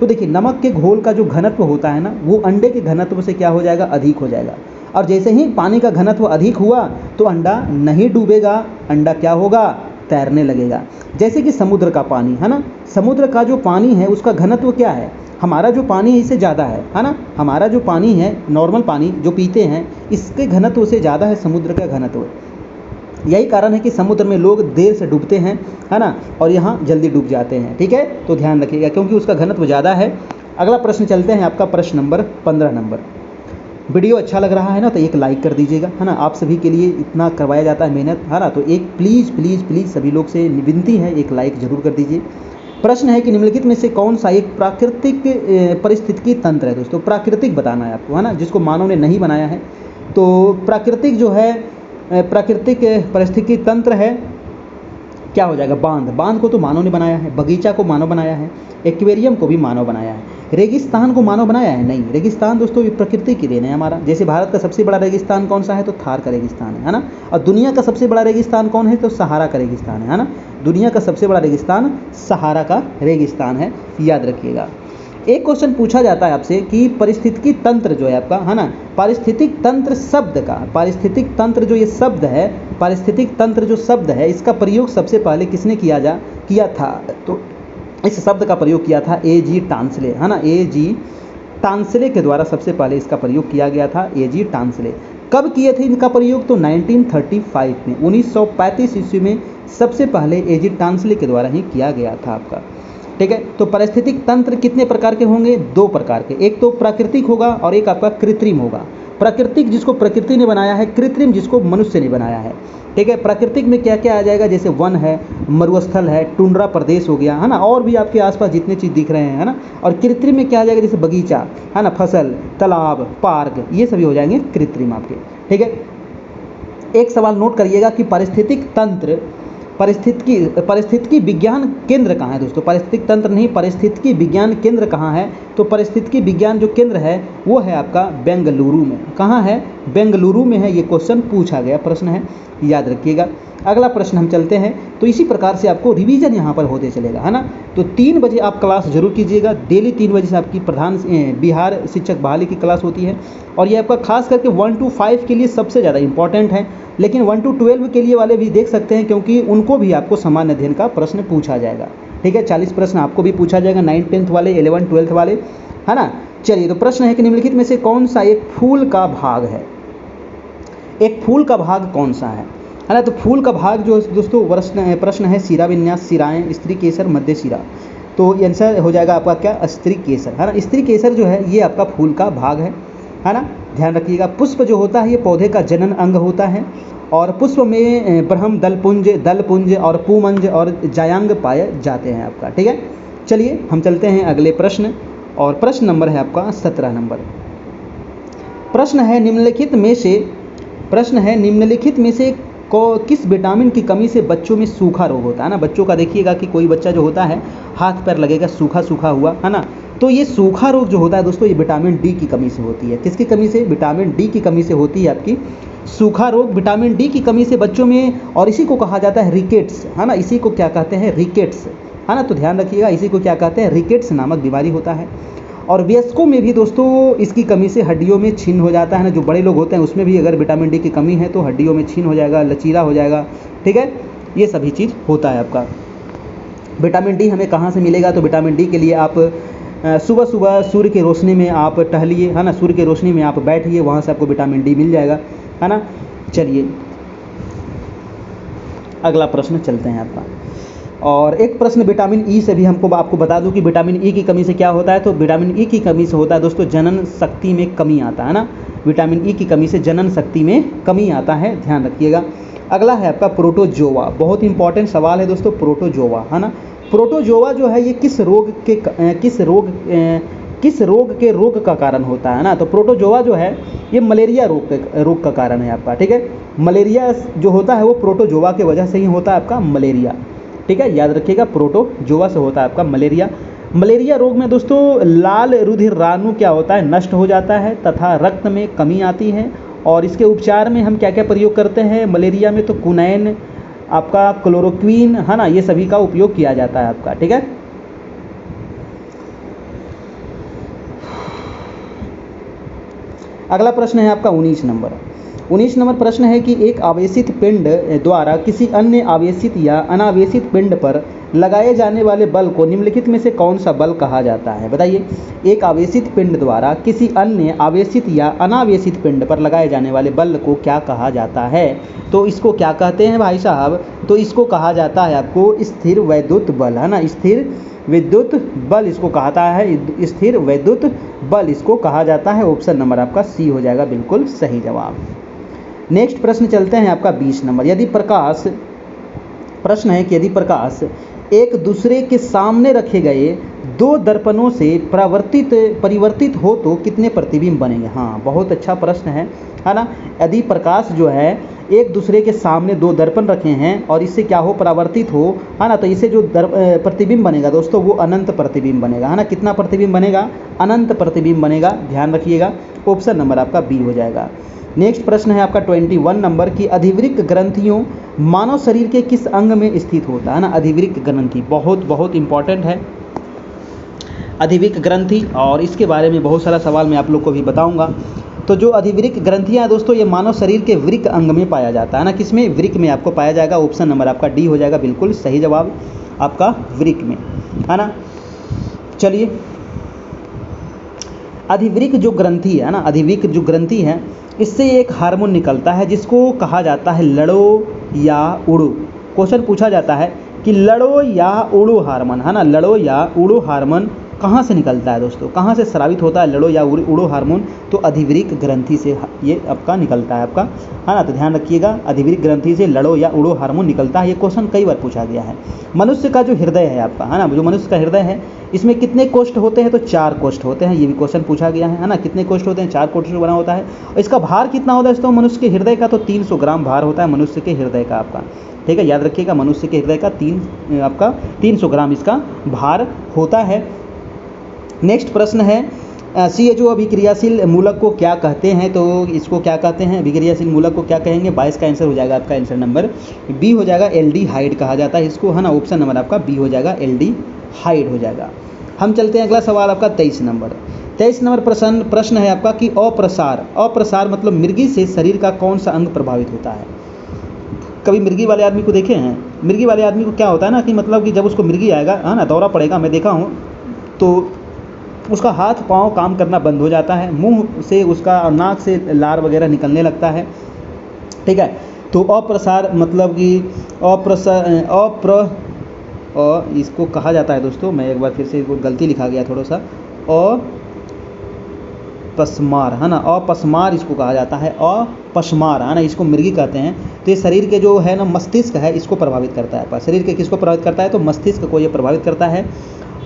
तो देखिए, नमक के घोल का जो घनत्व होता है ना, वो अंडे के घनत्व से क्या हो जाएगा? अधिक हो जाएगा। और जैसे ही पानी का घनत्व अधिक हुआ तो अंडा नहीं डूबेगा, अंडा क्या होगा, तैरने लगेगा। जैसे कि समुद्र का पानी है ना, समुद्र का जो पानी है उसका घनत्व क्या है, हमारा जो पानी है इससे ज़्यादा है ना, हमारा जो पानी है नॉर्मल पानी जो पीते हैं इसके घनत्व से ज़्यादा है समुद्र का घनत्व। यही कारण है कि समुद्र में लोग देर से डूबते हैं, है ना, और यहाँ जल्दी डूब जाते हैं। ठीक है, तो ध्यान रखिएगा क्योंकि उसका घनत्व ज़्यादा है। अगला प्रश्न चलते हैं आपका प्रश्न नंबर 15 नंबर। वीडियो अच्छा लग रहा है ना तो एक लाइक कर दीजिएगा, है ना, आप सभी के लिए इतना करवाया जाता है मेहनत, है ना, तो एक प्लीज़ प्लीज़ प्लीज़ सभी लोग से विनती है एक लाइक ज़रूर कर दीजिए। प्रश्न है कि निम्नलिखित में से कौन सा एक प्राकृतिक पारिस्थितिकी तंत्र है। दोस्तों प्राकृतिक बताना है आपको, है ना, जिसको मानव ने नहीं बनाया है। तो प्राकृतिक जो है प्राकृतिक पारिस्थितिकी तंत्र है, क्या हो जाएगा, बांध। बांध को तो मानव ने बनाया है, बगीचा को मानव बनाया है, एक्वेरियम को भी मानव बनाया है। रेगिस्तान को मानव बनाया है नहीं, रेगिस्तान दोस्तों ये प्रकृति की देन है हमारा। जैसे भारत का सबसे बड़ा रेगिस्तान कौन सा है, तो थार का रेगिस्तान है ना, और दुनिया का सबसे बड़ा रेगिस्तान कौन है, तो सहारा का रेगिस्तान है ना, दुनिया का सबसे बड़ा रेगिस्तान सहारा का रेगिस्तान है, याद रखिएगा। एक क्वेश्चन पूछा जाता है आपसे कि पारिस्थितिकी तंत्र जो है आपका, है ना, पारिस्थितिक तंत्र शब्द का, पारिस्थितिक तंत्र जो ये शब्द है, पारिस्थितिक तंत्र जो शब्द है इसका प्रयोग सबसे पहले किसने किया था, तो इस शब्द का प्रयोग किया था A.G. टांसले, है ना, A.G. टांसले के द्वारा सबसे पहले इसका प्रयोग किया गया था। A.G. टांसले कब किए थे इनका प्रयोग, तो 1935 में, 1935 ईस्वी में सबसे पहले A.G. टांसले के द्वारा ही किया गया था आपका। ठीक है, तो पारिस्थितिक तंत्र कितने प्रकार के होंगे, 2 प्रकार के, एक तो प्राकृतिक होगा और एक आपका कृत्रिम होगा। प्राकृतिक जिसको प्रकृति ने बनाया है, कृत्रिम जिसको मनुष्य ने बनाया है। ठीक है, प्राकृतिक में क्या क्या आ जाएगा, जैसे वन है, मरुस्थल है, टुंड्रा प्रदेश हो गया, है ना, और भी आपके आसपास जितने चीज़ दिख रहे हैं, है ना। और कृत्रिम में क्या आ जाएगा, जैसे बगीचा, है ना, फसल, तालाब, पार्क, ये सभी हो जाएंगे कृत्रिम आपके। ठीक है, एक सवाल नोट करिएगा कि पारिस्थितिक तंत्र, पारिस्थितिकी विज्ञान केंद्र कहाँ है दोस्तों, पारिस्थितिक तंत्र नहीं, पारिस्थितिकी विज्ञान केंद्र कहाँ है, तो पारिस्थितिकी विज्ञान जो केंद्र है वो है आपका बेंगलुरु में। कहाँ है, बेंगलुरु में है, ये क्वेश्चन पूछा गया प्रश्न है, याद रखिएगा। अगला प्रश्न हम चलते हैं, तो इसी प्रकार से आपको रिवीजन यहाँ पर होते चलेगा, है ना। तो 3 बजे आप क्लास जरूर कीजिएगा, डेली 3 बजे से आपकी प्रधान बिहार शिक्षक बहाली की क्लास होती है, और ये आपका खास करके 1 to 5 के लिए सबसे ज़्यादा इंपॉर्टेंट है, लेकिन 1 to 12 के लिए वाले भी देख सकते हैं क्योंकि उनको भी आपको सामान्य अध्ययन का प्रश्न पूछा जाएगा। ठीक है, 40 प्रश्न आपको भी पूछा जाएगा, 9th 10th वाले, 11th 12th वाले, है ना। चलिए, तो प्रश्न है कि निम्नलिखित में से कौन सा एक फूल का भाग है, एक फूल का भाग कौन सा है ना। तो फूल का भाग जो दोस्तों प्रश्न है शिरा विन्यास, शिराएँ, स्त्री केसर, मध्य शिरा। तो आंसर हो जाएगा आपका क्या, स्त्री केसर, है ना। स्त्री केसर जो है ये आपका फूल का भाग है ना, ध्यान रखिएगा। पुष्प जो होता है ये पौधे का जनन अंग होता है, और पुष्प में ब्रह्म, दलपुंज और पुमंज और जायांग पाए जाते हैं आपका। ठीक है, चलिए हम चलते हैं अगले प्रश्न, और प्रश्न नंबर है आपका 17 नंबर। प्रश्न है निम्नलिखित में से किस विटामिन की कमी से बच्चों में सूखा रोग होता है ना। बच्चों का देखिएगा कि कोई बच्चा जो होता है हाथ पैर लगेगा सूखा हुआ, है ना, तो ये सूखा रोग जो होता है दोस्तों ये विटामिन डी की कमी से होती है। किसकी कमी से, विटामिन डी की कमी से होती है आपकी सूखा रोग, विटामिन डी की कमी से बच्चों में, और इसी को कहा जाता है रिकेट्स, है ना, इसी को क्या कहते हैं, रिकेट्स, है ना। तो ध्यान रखिएगा, इसी को क्या कहते हैं, रिकेट्स नामक बीमारी होता है। और वयस्कों में भी दोस्तों इसकी कमी से हड्डियों में छीन हो जाता है ना, जो बड़े लोग होते हैं उसमें भी अगर विटामिन डी की कमी है तो हड्डियों में छीन हो जाएगा, लचीला हो जाएगा। ठीक है, ये सभी चीज़ होता है आपका। विटामिन डी हमें कहाँ से मिलेगा, तो विटामिन डी के लिए आप सुबह सुबह सूर्य की रोशनी में आप टहलिए, है ना, सूर्य की रोशनी में आप बैठिए, वहाँ से आपको विटामिन डी मिल जाएगा, है ना। चलिए अगला प्रश्न चलते हैं आपका, और एक प्रश्न विटामिन ई से भी आपको बता दूं कि विटामिन ई की कमी से क्या होता है, तो विटामिन ई की कमी से होता है दोस्तों जनन शक्ति में कमी आता है ना, विटामिन ई की कमी से जनन शक्ति में कमी आता है, ध्यान रखिएगा। अगला है आपका प्रोटोजोआ, बहुत इंपॉर्टेंट सवाल है दोस्तों, प्रोटोजोआ, है ना। प्रोटोजोआ जो है ये किस रोग के रोग का कारण होता है ना, तो प्रोटोजोआ जो है ये मलेरिया रोग का कारण है आपका। ठीक है, मलेरिया जो होता है वो प्रोटोजोआ की वजह से ही होता है आपका मलेरिया। ठीक है, याद रखिएगा, प्रोटोजोआ से होता है आपका मलेरिया। मलेरिया रोग में दोस्तों लाल रुधिराणु क्या होता है, नष्ट हो जाता है तथा रक्त में कमी आती है, और इसके उपचार में हम क्या क्या प्रयोग करते हैं मलेरिया में, तो कुनैन, आपका क्लोरोक्वीन, है ना, ये सभी का उपयोग किया जाता है आपका। ठीक है, अगला प्रश्न है आपका 19 नंबर। 19 नंबर प्रश्न है कि एक आवेशित पिंड द्वारा किसी अन्य आवेशित या अनावेशित पिंड पर लगाए जाने वाले बल को निम्नलिखित में से कौन सा बल कहा जाता है? बताइए। एक आवेशित पिंड द्वारा किसी अन्य आवेशित या अनावेशित पिंड पर लगाए जाने वाले बल को क्या कहा जाता है? तो इसको क्या कहते हैं भाई साहब? तो इसको कहा जाता है आपको स्थिर वैद्युत बल, है ना। स्थिर विद्युत बल इसको कहता है, स्थिर वैद्युत बल इसको कहा जाता है। ऑप्शन नंबर आपका सी हो जाएगा बिल्कुल सही जवाब। नेक्स्ट प्रश्न चलते हैं आपका 20 नंबर। यदि प्रकाश, प्रश्न है कि यदि प्रकाश एक दूसरे के सामने रखे गए दो दर्पणों से परिवर्तित हो तो कितने प्रतिबिंब बनेंगे? हाँ, बहुत अच्छा प्रश्न है ना। यदि प्रकाश जो है एक दूसरे के सामने दो दर्पण रखे हैं और इससे क्या हो, परावर्तित हो, है ना, तो इससे जो प्रतिबिंब बनेगा दोस्तों वो अनंत प्रतिबिंब बनेगा, है ना। कितना प्रतिबिंब बनेगा? अनंत प्रतिबिंब बनेगा, ध्यान रखिएगा। ऑप्शन नंबर आपका बी हो जाएगा। नेक्स्ट प्रश्न है आपका 21 नंबर की अधिवृक्क ग्रंथियों मानव शरीर के किस अंग में स्थित होता है ना। अधिवृक्क ग्रंथि बहुत बहुत इंपॉर्टेंट है, अधिवृक्क ग्रंथि, और इसके बारे में बहुत सारा सवाल मैं आप लोग को भी बताऊंगा। तो जो अधिवृक्क ग्रंथियाँ दोस्तों ये मानव शरीर के वृक्क अंग में पाया जाता है ना। किसमें? वृक्क में आपको पाया जाएगा। ऑप्शन नंबर आपका डी हो जाएगा बिल्कुल सही जवाब आपका, वृक्क में, है ना। चलिए, अधिवृक्क जो ग्रंथि है ना, अधिवृक्क जो ग्रंथि है इससे एक हार्मोन निकलता है जिसको कहा जाता है लड़ो या उड़ो। क्वेश्चन पूछा जाता है कि लड़ो या उड़ो हार्मोन, है ना, लड़ो या उड़ो हार्मोन कहाँ से निकलता है दोस्तों? कहाँ से स्रावित होता है लड़ो या उड़ो हार्मोन? तो अधिवृक्क ग्रंथि से ये आपका निकलता है आपका, है ना। तो ध्यान रखिएगा, अधिवृक्क ग्रंथि से लड़ो या उड़ो हार्मोन निकलता है। ये क्वेश्चन कई बार पूछा गया है। मनुष्य का जो हृदय है आपका, है ना, जो मनुष्य का हृदय है इसमें कितने कोष्ठ होते हैं? तो 4 कोष्ठ होते हैं। ये भी क्वेश्चन पूछा गया है ना। कितने कोष्ठ होते हैं? 4 कोष्ठ से बना होता है। और इसका भार कितना होता है दोस्तों मनुष्य के हृदय का? तो 300 ग्राम भार होता है मनुष्य के हृदय का आपका, ठीक है, याद रखिएगा। मनुष्य के हृदय का 300 ग्राम इसका भार होता है। नेक्स्ट प्रश्न है CHO अभिक्रियाशील मूलक को क्या कहते हैं? तो इसको क्या कहते हैं? अभिक्रियाशील मूलक को क्या कहेंगे? 22 का आंसर हो जाएगा आपका, आंसर नंबर बी हो जाएगा। एल्डिहाइड कहा जाता है इसको, है ना। ऑप्शन नंबर आपका बी हो जाएगा, एल्डिहाइड हो जाएगा। हम चलते हैं अगला सवाल आपका 23 नंबर। 23 नंबर प्रश्न है आपका कि अप्रसार मतलब मिर्गी से शरीर का कौन सा अंग प्रभावित होता है? कभी मिर्गी वाले आदमी को देखे हैं? मिर्गी वाले आदमी को क्या होता है ना कि मतलब कि जब उसको मिर्गी आएगा, है ना, दौरा पड़ेगा, मैं देखा हूँ, तो उसका हाथ पाँव काम करना बंद हो जाता है, मुंह से उसका नाक से लार वगैरह निकलने लगता है, ठीक है। तो अप्रसार मतलब कि इसको कहा जाता है दोस्तों, मैं एक बार फिर से गलती लिखा गया थोड़ा सा, अपस्मार, है ना, अपस्मार इसको कहा जाता है, अपस्मार, है ना, इसको मिर्गी कहते हैं। तो ये शरीर के जो है ना मस्तिष्क है इसको प्रभावित करता है। शरीर के किसको प्रभावित करता है? तो मस्तिष्क को ये प्रभावित करता है।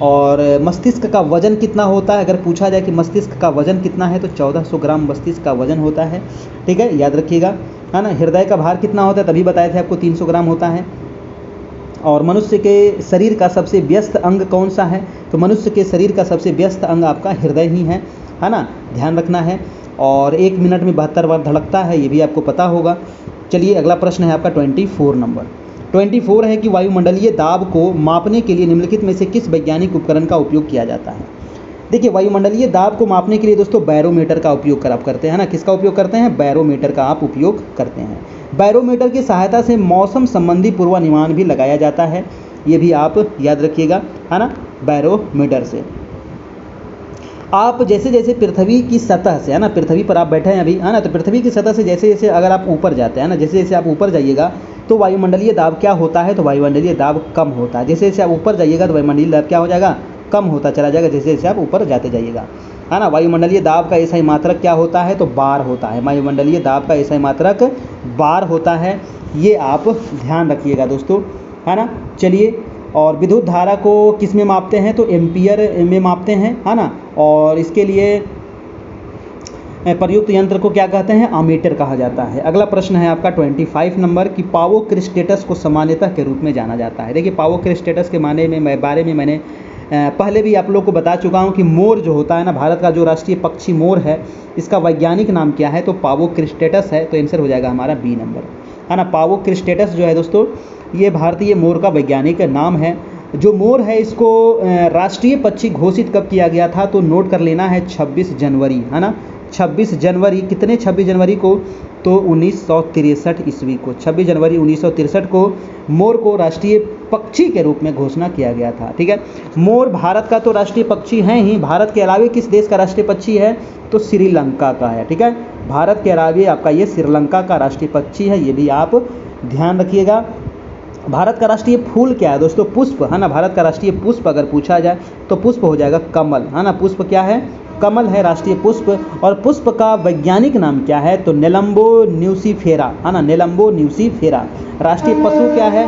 और मस्तिष्क का वजन कितना होता है? अगर पूछा जाए कि मस्तिष्क का वजन कितना है तो 1400 ग्राम मस्तिष्क का वजन होता है, ठीक है, याद रखिएगा, है ना। हृदय का भार कितना होता है? तभी बताए थे आपको, 300 ग्राम होता है। और मनुष्य के शरीर का सबसे व्यस्त अंग कौन सा है? तो मनुष्य के शरीर का सबसे व्यस्त अंग आपका हृदय ही है ना, ध्यान रखना है। और 1 मिनट में 72 बार धड़कता है, ये भी आपको पता होगा। चलिए, अगला प्रश्न है आपका 24 नंबर। 24 है कि वायुमंडलीय दाब को मापने के लिए निम्नलिखित में से किस वैज्ञानिक उपकरण का उपयोग किया जाता है? देखिए, वायुमंडलीय दाब को मापने के लिए दोस्तों बैरोमीटर का उपयोग आप करते हैं ना। किसका उपयोग करते हैं? बैरोमीटर का आप उपयोग करते हैं। बैरोमीटर की सहायता से मौसम संबंधी पूर्वानुमान भी लगाया जाता है, ये भी आप याद रखिएगा, है ना, बैरोमीटर से। आप जैसे जैसे पृथ्वी की सतह से, है ना, पृथ्वी पर आप बैठे हैं अभी, है ना, तो पृथ्वी की सतह से जैसे जैसे अगर आप ऊपर जाते हैं ना, जैसे जैसे आप ऊपर जाइएगा तो वायुमंडलीय दाब क्या होता है? तो वायुमंडलीय दाब कम होता है। जैसे जैसे आप ऊपर जाइएगा तो वायुमंडलीय दाब क्या हो जाएगा? कम होता चला जाएगा, जैसे जैसे आप ऊपर जाते जाइएगा, है ना। वायुमंडलीय दाब का ऐसा ही मात्रक क्या होता है? तो बार होता है। वायुमंडलीय दाब का ऐसा ही मात्रक बार होता है, ये आप ध्यान रखिएगा दोस्तों, है ना। चलिए, और विद्युत धारा को किस में मापते हैं? तो एम्पियर में मापते हैं, है ना। और इसके लिए प्रयुक्त यंत्र को क्या कहते हैं? अमीटर कहा जाता है। अगला प्रश्न है आपका 25 नंबर कि पावोक्रिस्टेटस को सामान्यतः के रूप में जाना जाता है। देखिए, पावोक्रिस्टेटस के बारे में मैंने पहले भी आप लोग को बता चुका हूं कि मोर जो होता है ना, भारत का जो राष्ट्रीय पक्षी मोर है, इसका वैज्ञानिक नाम क्या है? तो पावोक्रिस्टेटस है। तो आंसर हो जाएगा हमारा बी नंबर, है ना। पावोक्रिस्टेटस जो है दोस्तों ये भारतीय मोर का वैज्ञानिक नाम है। जो मोर है इसको राष्ट्रीय पक्षी घोषित कब किया गया था? तो नोट कर लेना है 26 जनवरी, है ना, 26 जनवरी, कितने 26 जनवरी को? तो 1963 ईस्वी को, 26 जनवरी 1963 को मोर को राष्ट्रीय पक्षी के रूप में घोषणा किया गया था। ठीक है, मोर भारत का तो राष्ट्रीय पक्षी है ही, भारत के अलावा किस देश का राष्ट्रीय पक्षी है? तो श्रीलंका का है। ठीक है, भारत के अलावा आपका ये श्रीलंका का राष्ट्रीय पक्षी है, ये भी आप ध्यान रखिएगा। भारत का राष्ट्रीय फूल क्या है दोस्तों? पुष्प, है ना। भारत का राष्ट्रीय पुष्प अगर पूछा जाए तो पुष्प हो जाएगा कमल, है ना। पुष्प क्या है? कमल है राष्ट्रीय पुष्प। और पुष्प का वैज्ञानिक नाम क्या है? तो नेलम्बो न्यूसीफेरा, है ना, नेलम्बो न्यूसीफेरा। राष्ट्रीय पशु क्या है?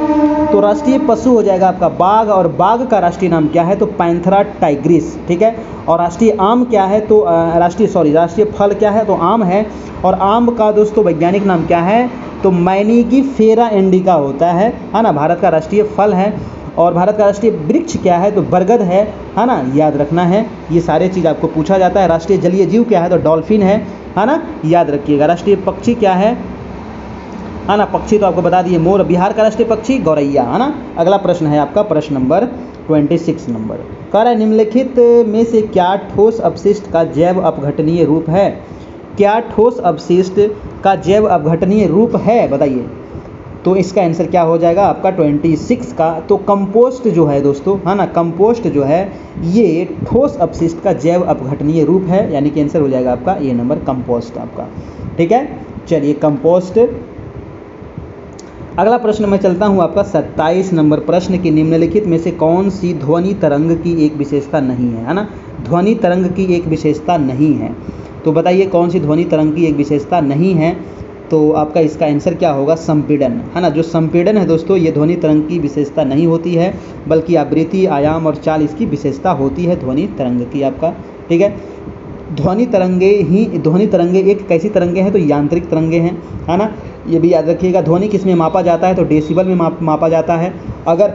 तो राष्ट्रीय पशु हो जाएगा आपका बाघ, और बाघ का राष्ट्रीय नाम क्या है? तो पैंथेरा टाइग्रिस। ठीक है, और राष्ट्रीय आम क्या है? तो राष्ट्रीय फल क्या है? तो आम है। और आम का दोस्तों वैज्ञानिक नाम क्या है? तो मैनीगीफेरा इंडिका होता है ना। भारत का राष्ट्रीय फल है। और भारत का राष्ट्रीय वृक्ष क्या है? तो बरगद है ना, याद रखना है। ये सारे चीज़ आपको पूछा जाता है। राष्ट्रीय जलीय जीव क्या है? तो डॉल्फिन है ना, याद रखिएगा। राष्ट्रीय पक्षी क्या है ना? पक्षी तो आपको बता दिए मोर। बिहार का राष्ट्रीय पक्षी गौरैया, है ना। अगला प्रश्न है आपका प्रश्न नंबर 26 नंबर। कह रहा है निम्नलिखित में से क्या ठोस अपशिष्ट का जैव अपघटनीय रूप है? क्या ठोस अपशिष्ट का जैव अपघटनीय रूप है? बताइए। तो इसका आंसर क्या हो जाएगा आपका 26 का? तो कंपोस्ट जो है दोस्तों, है ना, कंपोस्ट जो है ये ठोस अपशिष्ट का जैव अपघटनीय रूप है, यानी कि आंसर हो जाएगा आपका ए नंबर, कंपोस्ट आपका। ठीक है, चलिए कंपोस्ट। अगला प्रश्न मैं चलता हूँ आपका 27 नंबर प्रश्न की निम्नलिखित में से कौन सी ध्वनि तरंग की एक विशेषता नहीं है? है ना, ध्वनि तरंग की एक विशेषता नहीं है। तो बताइए कौन सी ध्वनि तरंग की एक विशेषता नहीं है? तो आपका इसका आंसर क्या होगा? संपीड़न, है ना। जो संपीड़न है दोस्तों ये ध्वनि तरंग की विशेषता नहीं होती है, बल्कि आवृत्ति, आयाम और चाल इसकी विशेषता होती है ध्वनि तरंग की आपका। ठीक है, ध्वनि तरंगे एक कैसी तरंगे हैं? तो यांत्रिक तरंगे हैं, है ना, ये भी याद रखिएगा। ध्वनि किस में मापा जाता है? तो डेसिबल में मापा जाता है। अगर,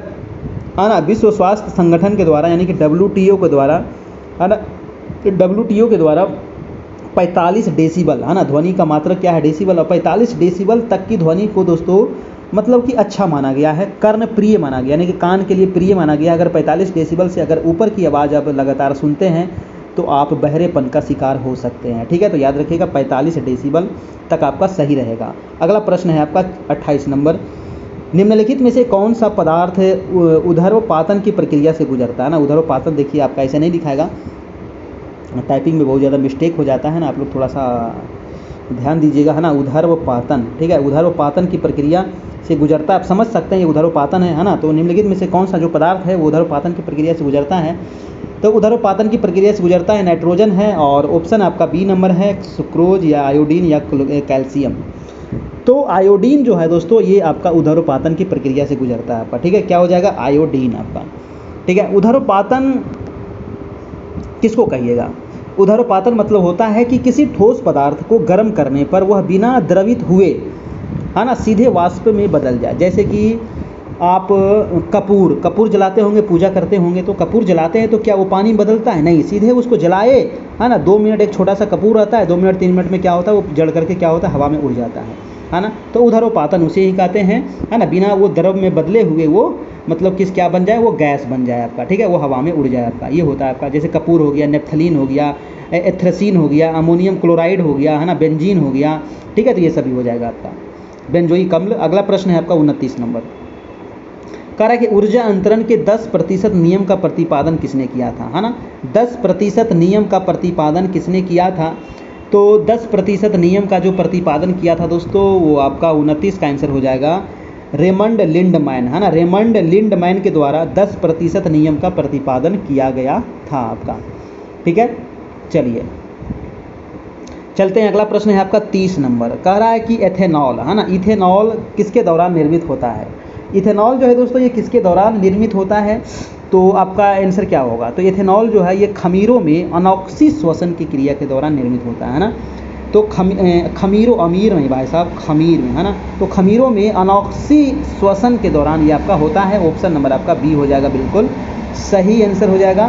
है ना, विश्व स्वास्थ्य संगठन के द्वारा, यानी कि WTO के द्वारा, है ना, WTO के द्वारा 45 डेसिबल, है ना, ध्वनि का मात्रक क्या है? डेसिबल। और 45 डेसिबल तक की ध्वनि को दोस्तों मतलब कि अच्छा माना गया है, कर्ण प्रिय माना गया, यानी कि कान के लिए प्रिय माना गया। अगर 45 डेसिबल से अगर ऊपर की आवाज़ आप लगातार सुनते हैं तो आप बहरेपन का शिकार हो सकते हैं। ठीक है, तो याद रखिएगा 45 डेसिबल तक आपका सही रहेगा। अगला प्रश्न है आपका 28 नंबर। निम्नलिखित में से कौन सा पदार्थ ऊर्ध्वपातन की प्रक्रिया से गुजरता है? ना, ऊर्ध्वपातन देखिए आपका ऐसे नहीं दिखाएगा, टाइपिंग में बहुत ज़्यादा मिस्टेक हो जाता है ना, आप लोग थोड़ा सा ध्यान दीजिएगा, है ना। ऊर्ध्वपातन, ठीक है, ऊर्ध्वपातन की प्रक्रिया से गुजरता है, आप समझ सकते हैं ये ऊर्ध्वपातन है ना। तो निम्नलिखित में से कौन सा जो पदार्थ है वो ऊर्ध्वपातन की प्रक्रिया से गुजरता है? तो ऊर्ध्वपातन की प्रक्रिया से गुजरता है नाइट्रोजन है, और ऑप्शन आपका बी नंबर है, सुक्रोज या आयोडीन या कैल्शियम। तो आयोडीन जो है दोस्तों ये आपका ऊर्ध्वपातन की प्रक्रिया से गुजरता है आपका। ठीक है, क्या हो जाएगा? आयोडीन आपका। ठीक है, ऊर्ध्वपातन किसको कहिएगा? ऊर्ध्वपातन मतलब होता है कि किसी ठोस पदार्थ को गर्म करने पर वह बिना द्रवित हुए, है ना, सीधे वाष्प में बदल जाए। जैसे कि आप कपूर जलाते होंगे, पूजा करते होंगे, तो कपूर जलाते हैं तो क्या वो पानी बदलता है? नहीं, सीधे उसको जलाए, है ना, 2 मिनट, एक छोटा सा कपूर रहता है, 2 मिनट 3 मिनट में क्या होता है वो जल करके क्या होता है? हवा में उड़ जाता है ना। तो ऊर्ध्वपातन उसे ही कहते हैं, है ना, बिना वो द्रव में बदले हुए वो मतलब क्या बन जाए? वो गैस बन जाए आपका। ठीक है, वो हवा में उड़ जाए आपका, ये होता है आपका। जैसे कपूर हो गया, नेफ्थलीन हो गया, एथ्रेसीन हो गया, अमोनियम क्लोराइड हो गया, है ना, बेंजीन हो गया। ठीक है, तो ये सभी हो जाएगा आपका, बेंजोइक अम्ल। अगला प्रश्न है आपका 29 नंबर। कह रहा है कि ऊर्जा अंतरण के 10% नियम का प्रतिपादन किसने किया था? है ना, 10% नियम का प्रतिपादन किसने किया था? तो 10% नियम का जो प्रतिपादन किया था दोस्तों वो आपका 29 का आंसर हो जाएगा रेमंड लिंडमैन, है ना। रेमंड लिंडमैन के द्वारा 10% नियम का प्रतिपादन किया गया था आपका। ठीक है, चलिए चलते हैं। अगला प्रश्न है आपका 30 नंबर। कह रहा है कि एथेनॉल, है ना, इथेनॉल किसके दौरान निर्मित होता है? इथेनॉल जो है दोस्तों ये किसके दौरान निर्मित होता है? तो आपका आंसर क्या होगा? तो इथेनॉल जो है ये खमीरों में अनॉक्सी श्वसन की क्रिया के दौरान निर्मित होता है ना। तो खमीरों, अमीर में भाई साहब, खमीर में, है ना, तो खमीरों में अनॉक्सी श्वसन के दौरान ये आपका होता है। ऑप्शन नंबर आपका बी हो जाएगा, बिल्कुल सही आंसर हो जाएगा,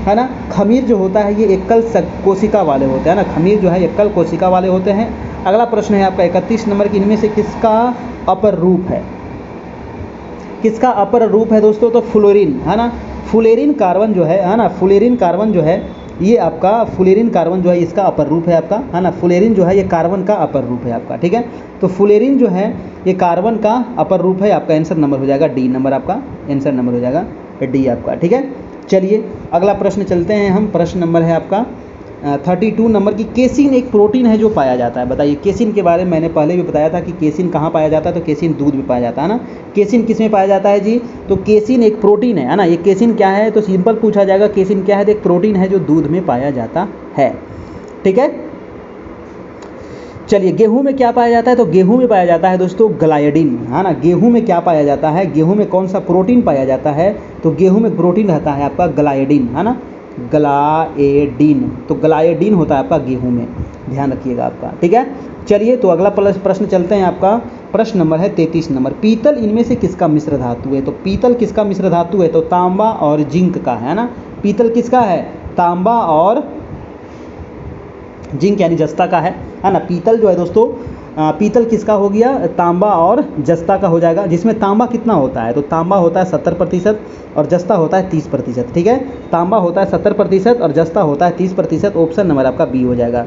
है ना। खमीर जो होता है ये एकल कोशिका वाले होते हैं ना, खमीर जो है एकल कोशिका वाले होते हैं। अगला प्रश्न है आपका 31 नंबर की, इनमें से किसका अपर रूप है? किसका अपर रूप है दोस्तों? तो फ्लोरीन, है ना, फुलेरिन कार्बन जो है ना, फुलेरिन कार्बन जो है ये आपका फुलेरिन कार्बन जो है इसका अपर रूप है आपका, है ना। फुलेरिन जो है ये कार्बन का अपर रूप है आपका, ठीक है। तो फुलेरिन जो है ये कार्बन का अपर रूप है। आपका आंसर नंबर हो जाएगा डी नंबर, आपका आंसर नंबर हो जाएगा डी आपका, ठीक है। चलिए अगला प्रश्न चलते हैं हम। प्रश्न नंबर है आपका 32 नंबर की। केसिन एक प्रोटीन है जो पाया जाता है। बताइए केसिन के बारे में मैंने पहले भी बताया था कि केसिन कहाँ पाया जाता है, तो केसिन दूध में पाया जाता है ना। केसिन किस में पाया जाता है जी, तो केसिन एक प्रोटीन है ना। ये केसिन क्या है, तो सिंपल पूछा जाएगा केसिन क्या है, तो एक प्रोटीन है जो दूध में पाया जाता है, ठीक है। चलिए गेहूं में क्या पाया जाता है, तो गेहूं में पाया जाता है दोस्तों ग्लाइडिन, है ना। गेहूं में क्या पाया जाता है, गेहूं में कौन सा प्रोटीन पाया जाता है, तो गेहूं में प्रोटीन रहता है आपका ग्लाइडिन, है ना। ग्लाइडिन, तो ग्लाइडिन होता है आपका गेहूं में, ध्यान रखिएगा आपका, ठीक है। चलिए तो अगला प्रश्न चलते हैं आपका। प्रश्न नंबर है 33 नंबर। पीतल इनमें से किसका मिश्र धातु है, तो पीतल किसका मिश्र धातु है, तो तांबा और जिंक का, है ना। पीतल किसका है, तांबा और जिंक यानी जस्ता का है ना। पीतल जो है दोस्तों, पीतल किसका हो गया, तांबा और जस्ता का हो जाएगा। जिसमें तांबा कितना होता है, तो तांबा होता है 70% और जस्ता होता है 30%, ठीक है। तांबा होता है 70% और जस्ता होता है 30%। ऑप्शन नंबर आपका बी हो जाएगा,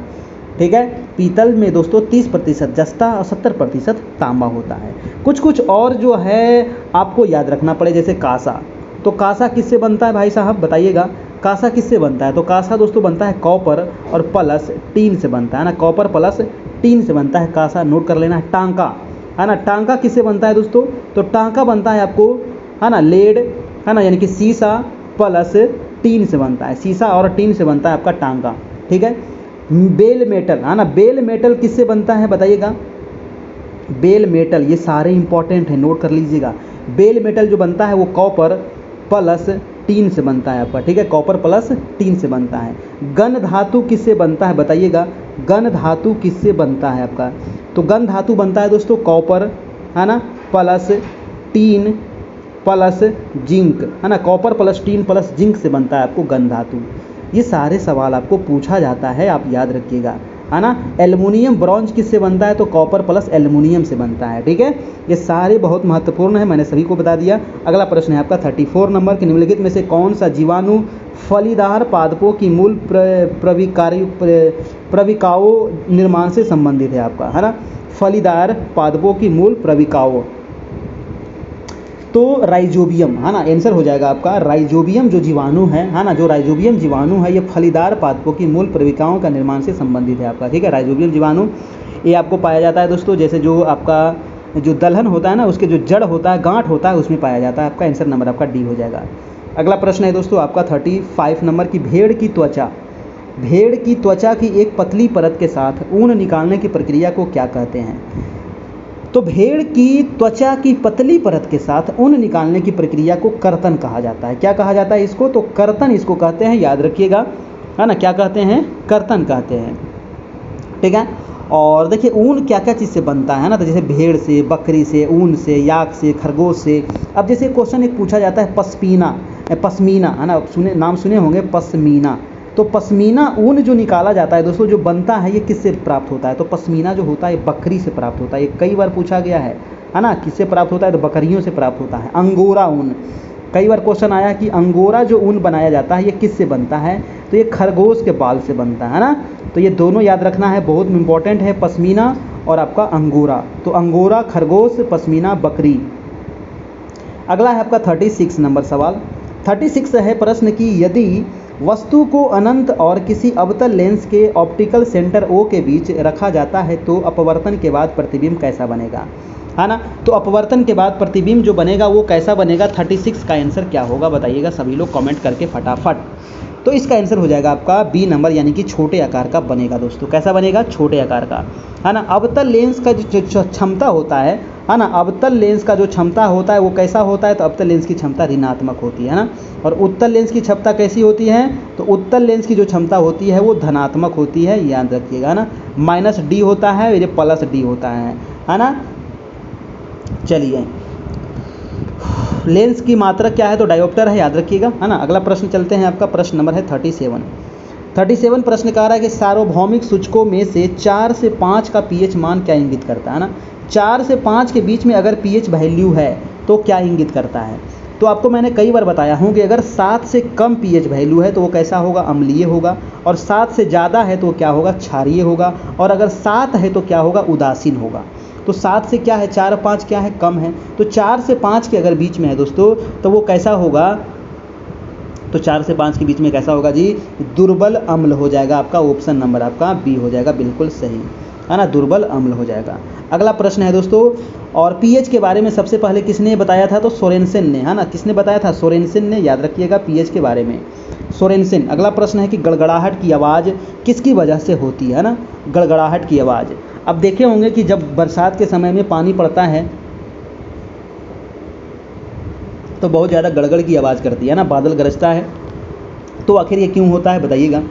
ठीक है। पीतल में दोस्तों 30% जस्ता और 70% तांबा होता है। कुछ और जो है आपको याद रखना पड़े, जैसे कांसा, तो कांसा किससे बनता है भाई साहब बताइएगा। कांसा किससे बनता है, तो कांसा दोस्तों बनता है कॉपर और प्लस टीन से बनता है ना। कॉपर प्लस टीन से बनता है कांसा, नोट कर लेना है। टांका, है ना, टांका किससे बनता है दोस्तों, तो टांका बनता है आपको, है ना, लेड, है ना, यानी कि सीसा प्लस टीन से बनता है। सीसा और टीन से बनता है आपका टांका, ठीक है। बेल मेटल, है ना, बेल मेटल किससे बनता है बताइएगा। बेल मेटल, ये सारे इंपॉर्टेंट है, नोट कर लीजिएगा। बेल मेटल जो बनता है वो कॉपर प्लस टीन से बनता है आपका, ठीक है। कॉपर प्लस टीन से बनता है। गन धातु किससे बनता है बताइएगा। गन धातु किससे बनता है आपका, तो गन धातु बनता है दोस्तों कॉपर, है ना, प्लस टीन प्लस जिंक, है ना। Copper plus tin plus zinc से बनता है आपको गन धातु। ये सारे सवाल आपको पूछा जाता है, आप याद रखिएगा, है ना। एल्युमिनियम ब्रॉन्ज किससे बनता है, तो कॉपर प्लस एल्युमिनियम से बनता है, ठीक है। ये सारे बहुत महत्वपूर्ण है, मैंने सभी को बता दिया। अगला प्रश्न है आपका 34 नंबर के। निम्नलिखित में से कौन सा जीवाणु फलीदार पादपों की मूल प्रविकाओं निर्माण से संबंधित है आपका, है ना। फलीदार पादपों की मूल प्रविकाओं, तो राइजोबियम, है ना, आंसर हो जाएगा आपका राइजोबियम जो जीवाणु है ना। जो राइजोबियम जीवाणु है ये फलीदार पादपों की मूल प्रविकाओं का निर्माण से संबंधित है आपका, ठीक है। राइजोबियम जीवाणु ये आपको पाया जाता है दोस्तों, जैसे जो आपका जो दलहन होता है ना, उसके जो जड़ होता है, गांठ होता है, उसमें पाया जाता है। आपका आंसर नंबर आपका डी हो जाएगा। अगला प्रश्न है दोस्तों आपका 35 नंबर की। भेड़ की त्वचा की एक पतली परत के साथ ऊन निकालने की प्रक्रिया को क्या कहते हैं, तो भेड़ की त्वचा की पतली परत के साथ ऊन निकालने की प्रक्रिया को कर्तन कहा जाता है। क्या कहा जाता है इसको, तो कर्तन इसको कहते हैं, याद रखिएगा, है ना। क्या कहते हैं, कर्तन कहते हैं, ठीक है। और देखिए ऊन क्या क्या चीज़ से बनता है ना, तो जैसे भेड़ से, बकरी से, ऊन से, याक से, खरगोश से। अब जैसे क्वेश्चन एक पूछा जाता है पश्मीना, है ना, नाम सुने होंगे पश्मीना। तो पश्मीना ऊन जो निकाला जाता है दोस्तों, जो बनता है, ये किससे प्राप्त होता है, तो पश्मीना जो होता है बकरी से प्राप्त होता है। ये कई बार पूछा गया है ना, किससे प्राप्त होता है, तो बकरियों से प्राप्त होता है। अंगोरा ऊन, कई बार क्वेश्चन आया कि अंगोरा जो ऊन बनाया जाता है ये किससे बनता है, तो ये खरगोश के बाल से बनता है ना। तो ये दोनों याद रखना है, बहुत इंपॉर्टेंट है, पश्मीना और आपका अंगोरा। तो अंगोरा खरगोश, पश्मीना बकरी। अगला है आपका 36 नंबर सवाल। 36 है प्रश्न की, यदि वस्तु को अनंत और किसी अवतल लेंस के ऑप्टिकल सेंटर O के बीच रखा जाता है तो अपवर्तन के बाद प्रतिबिंब कैसा बनेगा, है ना। तो अपवर्तन के बाद प्रतिबिंब जो बनेगा वो कैसा बनेगा, 36 का आंसर क्या होगा बताइएगा सभी लोग कमेंट करके फटाफट। तो इसका आंसर हो जाएगा आपका बी नंबर, यानी कि छोटे आकार का बनेगा दोस्तों। कैसा बनेगा, छोटे आकार का, है ना। अवतल लेंस का जो क्षमता होता है ना, अवतल लेंस का जो क्षमता होता है वो कैसा होता है, तो अवतल लेंस की क्षमता ऋणात्मक होती है ना। और उत्तल लेंस की क्षमता कैसी होती है, तो उत्तल लेंस की जो क्षमता होती है वो धनात्मक होती है, याद रखिएगा ना। -D होता है, ये +D होता है ना। चलिए लेंस की मात्रा क्या है, तो डायोप्टर है, याद रखिएगा, है ना। अगला प्रश्न चलते हैं आपका। प्रश्न नंबर है 37 प्रश्न कह रहा है कि सार्वभौमिक सूचकों में से 4 से 5 का pH मान क्या इंगित करता है ना। 4 से 5 के बीच में अगर pH वैल्यू है तो क्या इंगित करता है, तो आपको मैंने कई बार बताया हूँ कि अगर 7 से कम पीएच वैल्यू है तो वो कैसा होगा, अम्लीय होगा, और 7 से ज़्यादा है तो वो क्या होगा, क्षारीय होगा, और अगर 7 है तो क्या होगा, उदासीन होगा। तो 7 से क्या है, 4 और 5 क्या है, कम है। तो 4 से 5 के अगर बीच में है दोस्तों तो वो कैसा होगा, तो 4 से 5 के बीच में कैसा होगा जी, दुर्बल अम्ल हो जाएगा। आपका ऑप्शन नंबर आपका बी हो जाएगा, बिल्कुल सही है ना, दुर्बल अम्ल हो जाएगा। अगला प्रश्न है दोस्तों, और पीएच के बारे में सबसे पहले किसने बताया था, तो सोरेनसेन ने, है ना, किसने बताया था, सोरेनसेन ने, याद रखिएगा पीएच के बारे में सोरेनसेन। अगला प्रश्न है कि गड़गड़ाहट की आवाज़ किसकी वजह से होती है ना, गड़गड़ाहट की आवाज़। अब देखे होंगे कि जब बरसात के समय में पानी पड़ता है तो बहुत ज़्यादा गड़गड़ की आवाज़ करती है ना, बादल गरजता है, तो आखिर ये क्यों होता है बताइएगा।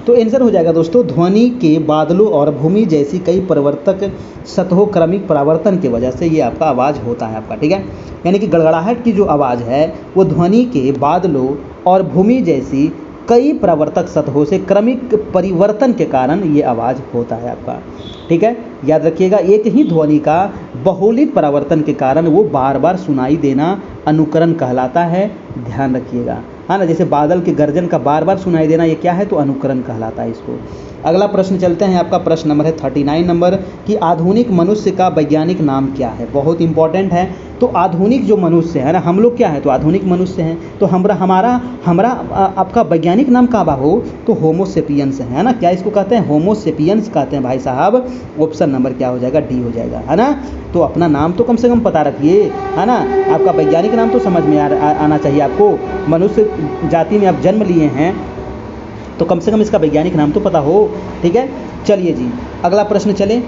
तो आंसर हो जाएगा दोस्तों, ध्वनि के बादलों और भूमि जैसी कई परिवर्तक सतहों क्रमिक परावर्तन की वजह से ये आपका आवाज़ होता है आपका, ठीक है। यानी कि गड़गड़ाहट की जो आवाज़ है वो ध्वनि के बादलों और भूमि जैसी कई परावर्तक सतहों से क्रमिक परिवर्तन के कारण ये आवाज़ होता है आपका, ठीक है। याद रखिएगा, एक ही ध्वनि का बहुलित परावर्तन के कारण वो बार बार सुनाई देना अनुकरण कहलाता है, ध्यान रखिएगा, है ना। जैसे बादल के गर्जन का बार बार सुनाई देना, ये क्या है, तो अनुकरण कहलाता है इसको। अगला प्रश्न चलते हैं, आपका प्रश्न नंबर है 39 नंबर, कि आधुनिक मनुष्य का वैज्ञानिक नाम क्या है। बहुत इंपॉर्टेंट है। तो आधुनिक जो मनुष्य है ना, हम लोग क्या है, तो आधुनिक मनुष्य हैं। तो हमारा आपका वैज्ञानिक नाम का हो तो होमोसेपियंस है ना। क्या इसको कहते हैं, होमोसेपियंस कहते हैं भाई साहब। ऑप्शन नंबर क्या हो जाएगा, डी हो जाएगा, है ना। तो अपना नाम तो कम से कम पता रखिए, है ना। आपका वैज्ञानिक नाम तो समझ में आना चाहिए आपको। मनुष्य जाति में आप जन्म लिए हैं तो कम से कम इसका वैज्ञानिक नाम तो पता हो, ठीक है। चलिए जी, अगला प्रश्न चले।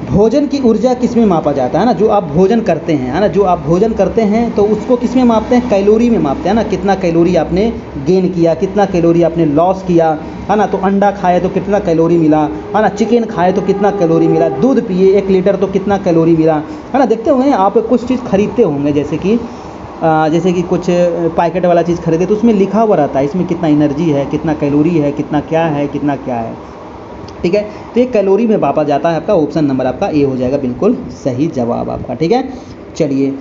भोजन की ऊर्जा किस में मापा जाता है ना, जो आप भोजन करते हैं, है ना, जो आप भोजन करते हैं तो उसको किस में मापते हैं, कैलोरी में मापते हैं ना। कितना कैलोरी आपने गेन किया, कितना कैलोरी आपने लॉस किया, है ना। तो अंडा खाए तो कितना कैलोरी मिला, है ना। चिकन खाए तो कितना कैलोरी मिला, दूध पिए 1 लीटर तो कितना कैलोरी मिला, है ना। देखते होंगे आप कुछ चीज़ खरीदते होंगे, जैसे कि कुछ पैकेट वाला चीज़ खरीदे तो उसमें लिखा हुआ रहता है इसमें कितना एनर्जी है, कितना कैलोरी है, कितना क्या है, ठीक है। तो ये कैलोरी में मापा जाता है आपका। ऑप्शन नंबर आपका ए हो जाएगा, बिल्कुल सही जवाब आपका, ठीक है। चलिए,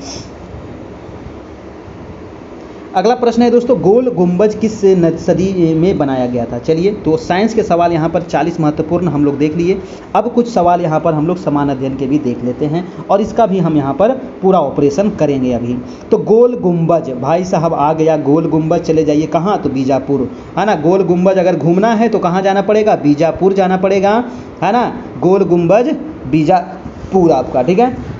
अगला प्रश्न है दोस्तों, गोल गुंबज किस सदी में बनाया गया था। चलिए, तो साइंस के सवाल यहाँ पर 40 महत्वपूर्ण हम लोग देख लिए। अब कुछ सवाल यहाँ पर हम लोग समान अध्ययन के भी देख लेते हैं और इसका भी हम यहाँ पर पूरा ऑपरेशन करेंगे अभी। तो गोल गुंबज भाई साहब आ गया, गोल गुंबज। चले जाइए कहाँ, तो बीजापुर, है ना। गोल गुंबज अगर घूमना है तो कहाँ जाना पड़ेगा, बीजापुर जाना पड़ेगा, है ना। गोल गुंबज बीजापुर आपका, ठीक है।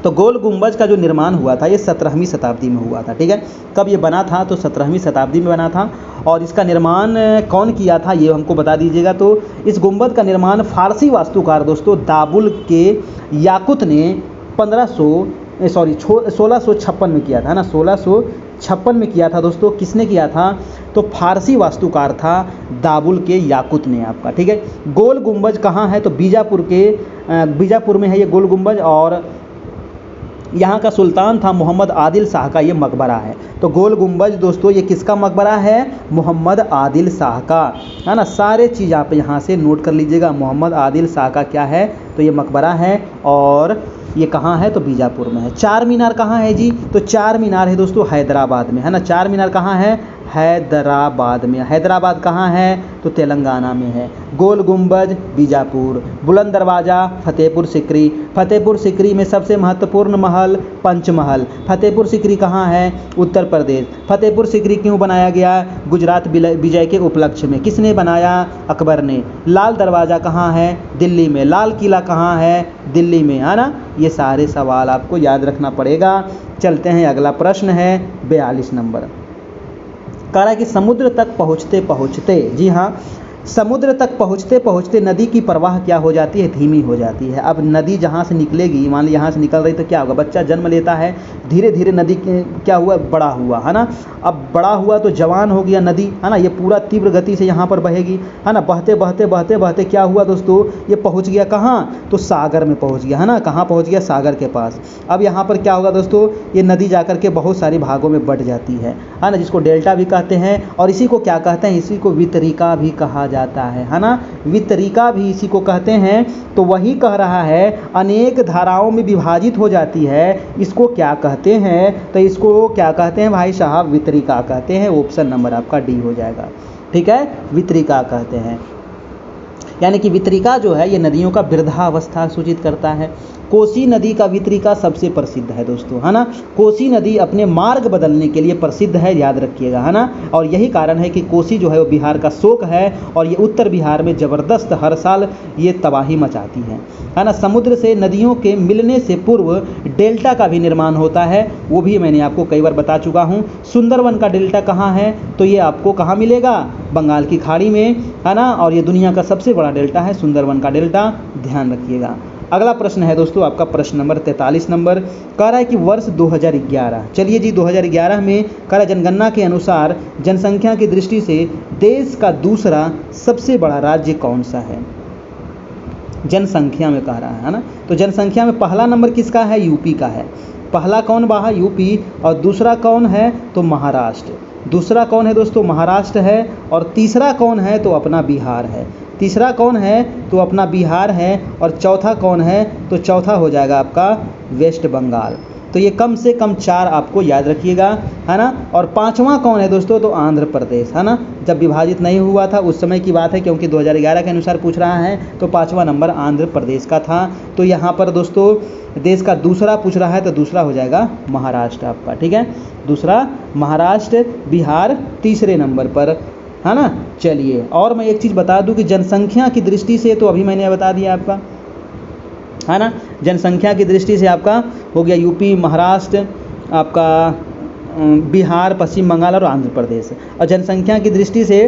तो गोल गुंबज का जो निर्माण हुआ था ये 17वीं शताब्दी में हुआ था, ठीक है। कब ये बना था, तो 17वीं शताब्दी में बना था। और इसका निर्माण कौन किया था ये हमको बता दीजिएगा। तो इस गुंबद का निर्माण फारसी वास्तुकार दोस्तों दाबुल के याकुत ने 1656 में किया था, है ना। 1656 में किया था दोस्तों। किसने किया था, तो फारसी वास्तुकार था दाबुल के याकुत ने आपका, ठीक है। गोल गुंबज कहाँ है, तो बीजापुर में है ये गोल गुंबज। और यहाँ का सुल्तान था मोहम्मद आदिल शाह का ये मकबरा है। तो गोल गुंबज दोस्तों ये किसका मकबरा है, मोहम्मद आदिल शाह का, है ना। सारे चीज़ आप यहाँ से नोट कर लीजिएगा। मोहम्मद आदिल शाह का क्या है, तो ये मकबरा है और ये कहाँ है, तो बीजापुर में है। चार मीनार कहाँ है जी, तो चार मीनार है दोस्तों हैदराबाद में, है ना। चार मीनार कहाँ है, हैदराबाद में। हैदराबाद कहाँ है, तो तेलंगाना में है। गोल गुंबज बीजापुर। बुलंद दरवाज़ा फतेहपुर सिकरी। फतेहपुर सिकरी में सबसे महत्वपूर्ण महल पंचमहल। फतेहपुर सिकरी कहाँ है, उत्तर प्रदेश। फतेहपुर सिकरी क्यों बनाया गया, गुजरात विजय के उपलक्ष्य में। किसने बनाया, अकबर ने। लाल दरवाज़ा कहाँ है, दिल्ली में। लाल किला कहाँ है, दिल्ली में, है ना। ये सारे सवाल आपको याद रखना पड़ेगा। चलते हैं, अगला प्रश्न है 42 नंबर। कह रहा है कि समुद्र तक पहुँचते पहुँचते, जी हाँ, समुद्र तक पहुँचते पहुँचते नदी की प्रवाह क्या हो जाती है, धीमी हो जाती है। अब नदी जहाँ से निकलेगी, मान ली यहाँ से निकल रही तो क्या होगा, बच्चा जन्म लेता है, धीरे धीरे नदी क्या हुआ, बड़ा हुआ, है ना। अब बड़ा हुआ तो जवान हो गया नदी, है ना। ये पूरा तीव्र गति से यहाँ पर बहेगी, है ना। बहते बहते बहते बहते क्या हुआ दोस्तों, ये पहुँच गया कहाँ, तो सागर में पहुँच गया, है ना। कहाँ पहुँच गया, सागर के पास। अब यहाँ पर क्या होगा दोस्तों, ये नदी जाकर के बहुत सारे भागों में बट जाती है ना, जिसको डेल्टा भी कहते हैं। और इसी को क्या कहते हैं, इसी को वितरिका भी कहा जाता है ना। वितरिका भी इसी को कहते हैं। तो वही कह रहा है अनेक धाराओं में विभाजित हो जाती है, इसको क्या कहते हैं, तो इसको क्या कहते हैं भाई साहब, वितरिका कहते हैं। ऑप्शन नंबर आपका डी हो जाएगा, ठीक है, वितरिका कहते हैं। यानी कि वितरिका जो है ये नदियों का वृद्धावस्था सूचित करता है। कोसी नदी का वितरिका सबसे प्रसिद्ध है दोस्तों, है ना। कोसी नदी अपने मार्ग बदलने के लिए प्रसिद्ध है, याद रखिएगा, है ना। और यही कारण है कि कोसी जो है वो बिहार का शोक है, और ये उत्तर बिहार में ज़बरदस्त हर साल ये तबाही मचाती है ना। समुद्र से नदियों के मिलने से पूर्व डेल्टा का भी निर्माण होता है, वो भी मैंने आपको कई बार बता चुका हूँ। सुंदरवन का डेल्टा कहाँ है, तो ये आपको कहाँ मिलेगा, बंगाल की खाड़ी में, है ना। और ये दुनिया का सबसे बड़ा डेल्टा है सुंदरवन का डेल्टा, ध्यान रखिएगा। अगला प्रश्न है दोस्तों आपका प्रश्न नंबर 43 नंबर, कह रहा है कि वर्ष 2011, चलिए जी 2011 में कह रहा है जनगणना के अनुसार जनसंख्या की दृष्टि से देश का दूसरा सबसे बड़ा राज्य कौन सा है, जनसंख्या में कह रहा है ना। तो जनसंख्या में पहला नंबर किसका है, यूपी का है। पहला कौन बहा, यूपी, और दूसरा कौन है, तो महाराष्ट्र। दूसरा कौन है दोस्तों, महाराष्ट्र है। और तीसरा कौन है, तो अपना बिहार है। तीसरा कौन है, तो अपना बिहार है। और चौथा कौन है, तो चौथा हो जाएगा आपका वेस्ट बंगाल। तो ये कम से कम 4 आपको याद रखिएगा, है ना। और पांचवा कौन है दोस्तों, तो आंध्र प्रदेश, है ना। जब विभाजित नहीं हुआ था उस समय की बात है, क्योंकि 2011 के अनुसार पूछ रहा है, तो पांचवा नंबर आंध्र प्रदेश का था। तो यहाँ पर दोस्तों देश का दूसरा पूछ रहा है, तो दूसरा हो जाएगा महाराष्ट्र आपका, ठीक है। दूसरा महाराष्ट्र, बिहार तीसरे नंबर पर, है ना। चलिए, और मैं एक चीज़ बता दूं कि जनसंख्या की दृष्टि से, तो अभी मैंने बता दिया आपका, है ना। जनसंख्या की दृष्टि से आपका हो गया यूपी, महाराष्ट्र, आपका बिहार, पश्चिम बंगाल और आंध्र प्रदेश। और जनसंख्या की दृष्टि से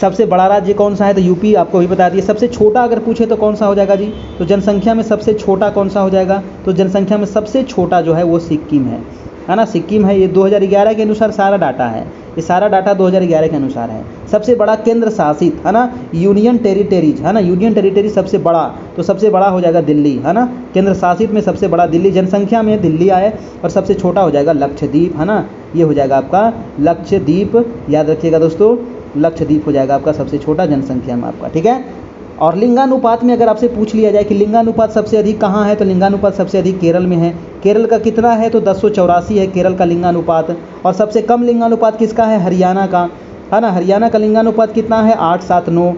सबसे बड़ा राज्य कौन सा है, तो यूपी, आपको भी बता दिए। सबसे छोटा अगर पूछे तो कौन सा हो जाएगा जी, तो जनसंख्या में सबसे छोटा कौन सा हो जाएगा, तो जनसंख्या में सबसे छोटा जो है वो सिक्किम है ना। सिक्किम है। ये 2011 के अनुसार सारा डाटा है, ये सारा डाटा 2011 के अनुसार है। सबसे बड़ा केंद्र शासित, है ना, यूनियन टेरिटरीज, है ना। यूनियन टेरिटरी सबसे बड़ा, तो सबसे बड़ा हो जाएगा दिल्ली, है ना। केंद्र शासित में सबसे बड़ा दिल्ली, जनसंख्या में दिल्ली आए। और सबसे छोटा हो जाएगा लक्षद्वीप, है ना। ये हो जाएगा आपका लक्षद्वीप, याद रखिएगा दोस्तों, लक्षद्वीप हो जाएगा आपका सबसे छोटा जनसंख्या में आपका, ठीक है। और लिंगानुपात में अगर आपसे पूछ लिया जाए कि लिंगानुपात सबसे अधिक कहाँ है, तो लिंगानुपात सबसे अधिक केरल में है। केरल का कितना है, तो 1084 है केरल का लिंगानुपात। और सबसे कम लिंगानुपात किसका है, हरियाणा का, है ना। हरियाणा का लिंगानुपात कितना है, 879,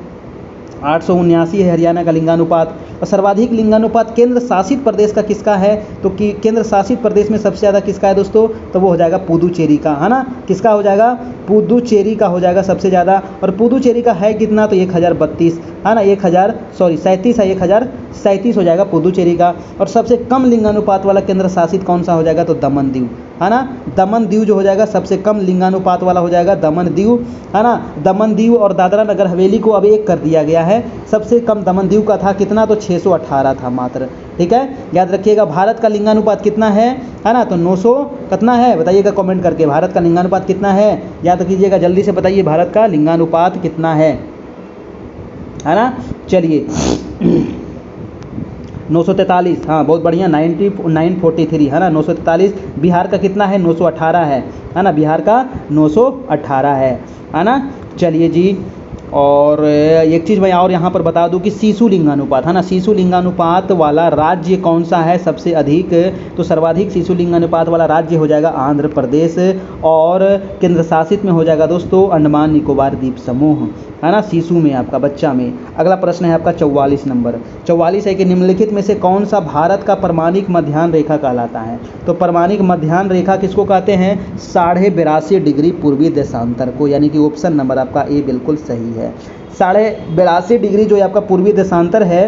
879 है हरियाणा का लिंगानुपात। और सर्वाधिक लिंगानुपात केंद्र शासित प्रदेश का किसका है, तो कि केंद्र शासित प्रदेश में सबसे ज़्यादा किसका है दोस्तों, तो वो हो जाएगा पुदुचेरी का, है ना। किसका हो जाएगा, पुदुचेरी का हो जाएगा सबसे ज़्यादा। और पुदुचेरी का है कितना, तो 1032, है ना। 37 है, 1037 हो जाएगा पुदुचेरी का। और सबसे कम लिंगानुपात वाला केंद्र शासित कौन सा हो जाएगा, तो दमन दीव, है ना। दमन दीव जो हो जाएगा सबसे कम लिंगानुपात वाला हो जाएगा दमन दीव, है ना। दमन दीव और दादरा नगर हवेली को अब एक कर दिया गया है। सबसे कम दमन दीव का था कितना, तो 618 था मात्र, ठीक है, याद रखिएगा। भारत का लिंगानुपात कितना है ना, तो 900 कितना है बताइएगा कमेंट करके, भारत का लिंगानुपात कितना है, याद कीजिएगा, जल्दी से बताइए भारत का लिंगानुपात कितना है ना। चलिए 943, हाँ बहुत बढ़िया, 943 है ना, 943। बिहार का कितना है, 918 है ना, बिहार का 918 है ना। चलिए जी, और एक चीज़ मैं और यहाँ पर बता दूँ कि शिशु लिंगानुपात, है ना, शिशु लिंगानुपात वाला राज्य कौन सा है सबसे अधिक, तो सर्वाधिक शिशु लिंगानुपात वाला राज्य हो जाएगा आंध्र प्रदेश। और केंद्र शासित में हो जाएगा दोस्तों अंडमान निकोबार द्वीप समूह, है ना, शिशु में आपका बच्चा में। अगला प्रश्न है आपका 44 नंबर। 44 है कि निम्नलिखित में से कौन सा भारत का प्रमाणिक मध्याह्न रेखा कहलाता है, तो प्रमाणिक मध्याह्न रेखा किसको कहते हैं, 82.5 डिग्री पूर्वी देशांतर को, यानी कि ऑप्शन नंबर आपका ए बिल्कुल सही है। 82.5 डिग्री जो आपका पूर्वी देशांतर है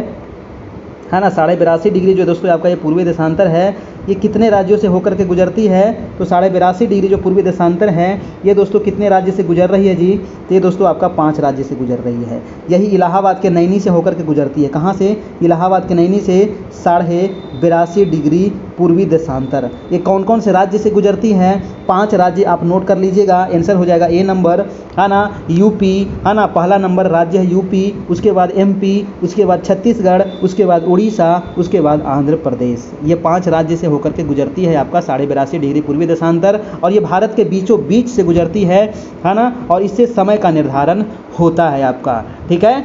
ना, 82.5 डिग्री जो दोस्तों आपका ये पूर्वी देशांतर है, ये कितने राज्यों से होकर के गुजरती है, तो 82.5 डिग्री जो पूर्वी देशांतर है ये दोस्तों कितने राज्य से गुजर रही है जी, तो ये दोस्तों आपका 5 राज्य से गुजर रही है। यही इलाहाबाद के नैनी से होकर के गुजरती है, कहाँ से, इलाहाबाद के नैनी से 82.5 डिग्री पूर्वी देशांतर। ये कौन कौन से राज्य से गुजरती है? 5 राज्य आप नोट कर लीजिएगा। आंसर हो जाएगा ए नंबर, है ना, यूपी, है ना, पहला नंबर राज्य है यूपी, उसके बाद एमपी, उसके बाद छत्तीसगढ़, उसके बाद उड़ीसा, उसके बाद आंध्र प्रदेश। ये 5 राज्य से होकर के गुजरती है आपका 82.5 डिग्री पूर्वी देशांतर, और ये भारत के बीचों बीच से गुजरती है ना, और इससे समय का निर्धारण होता है आपका। ठीक है,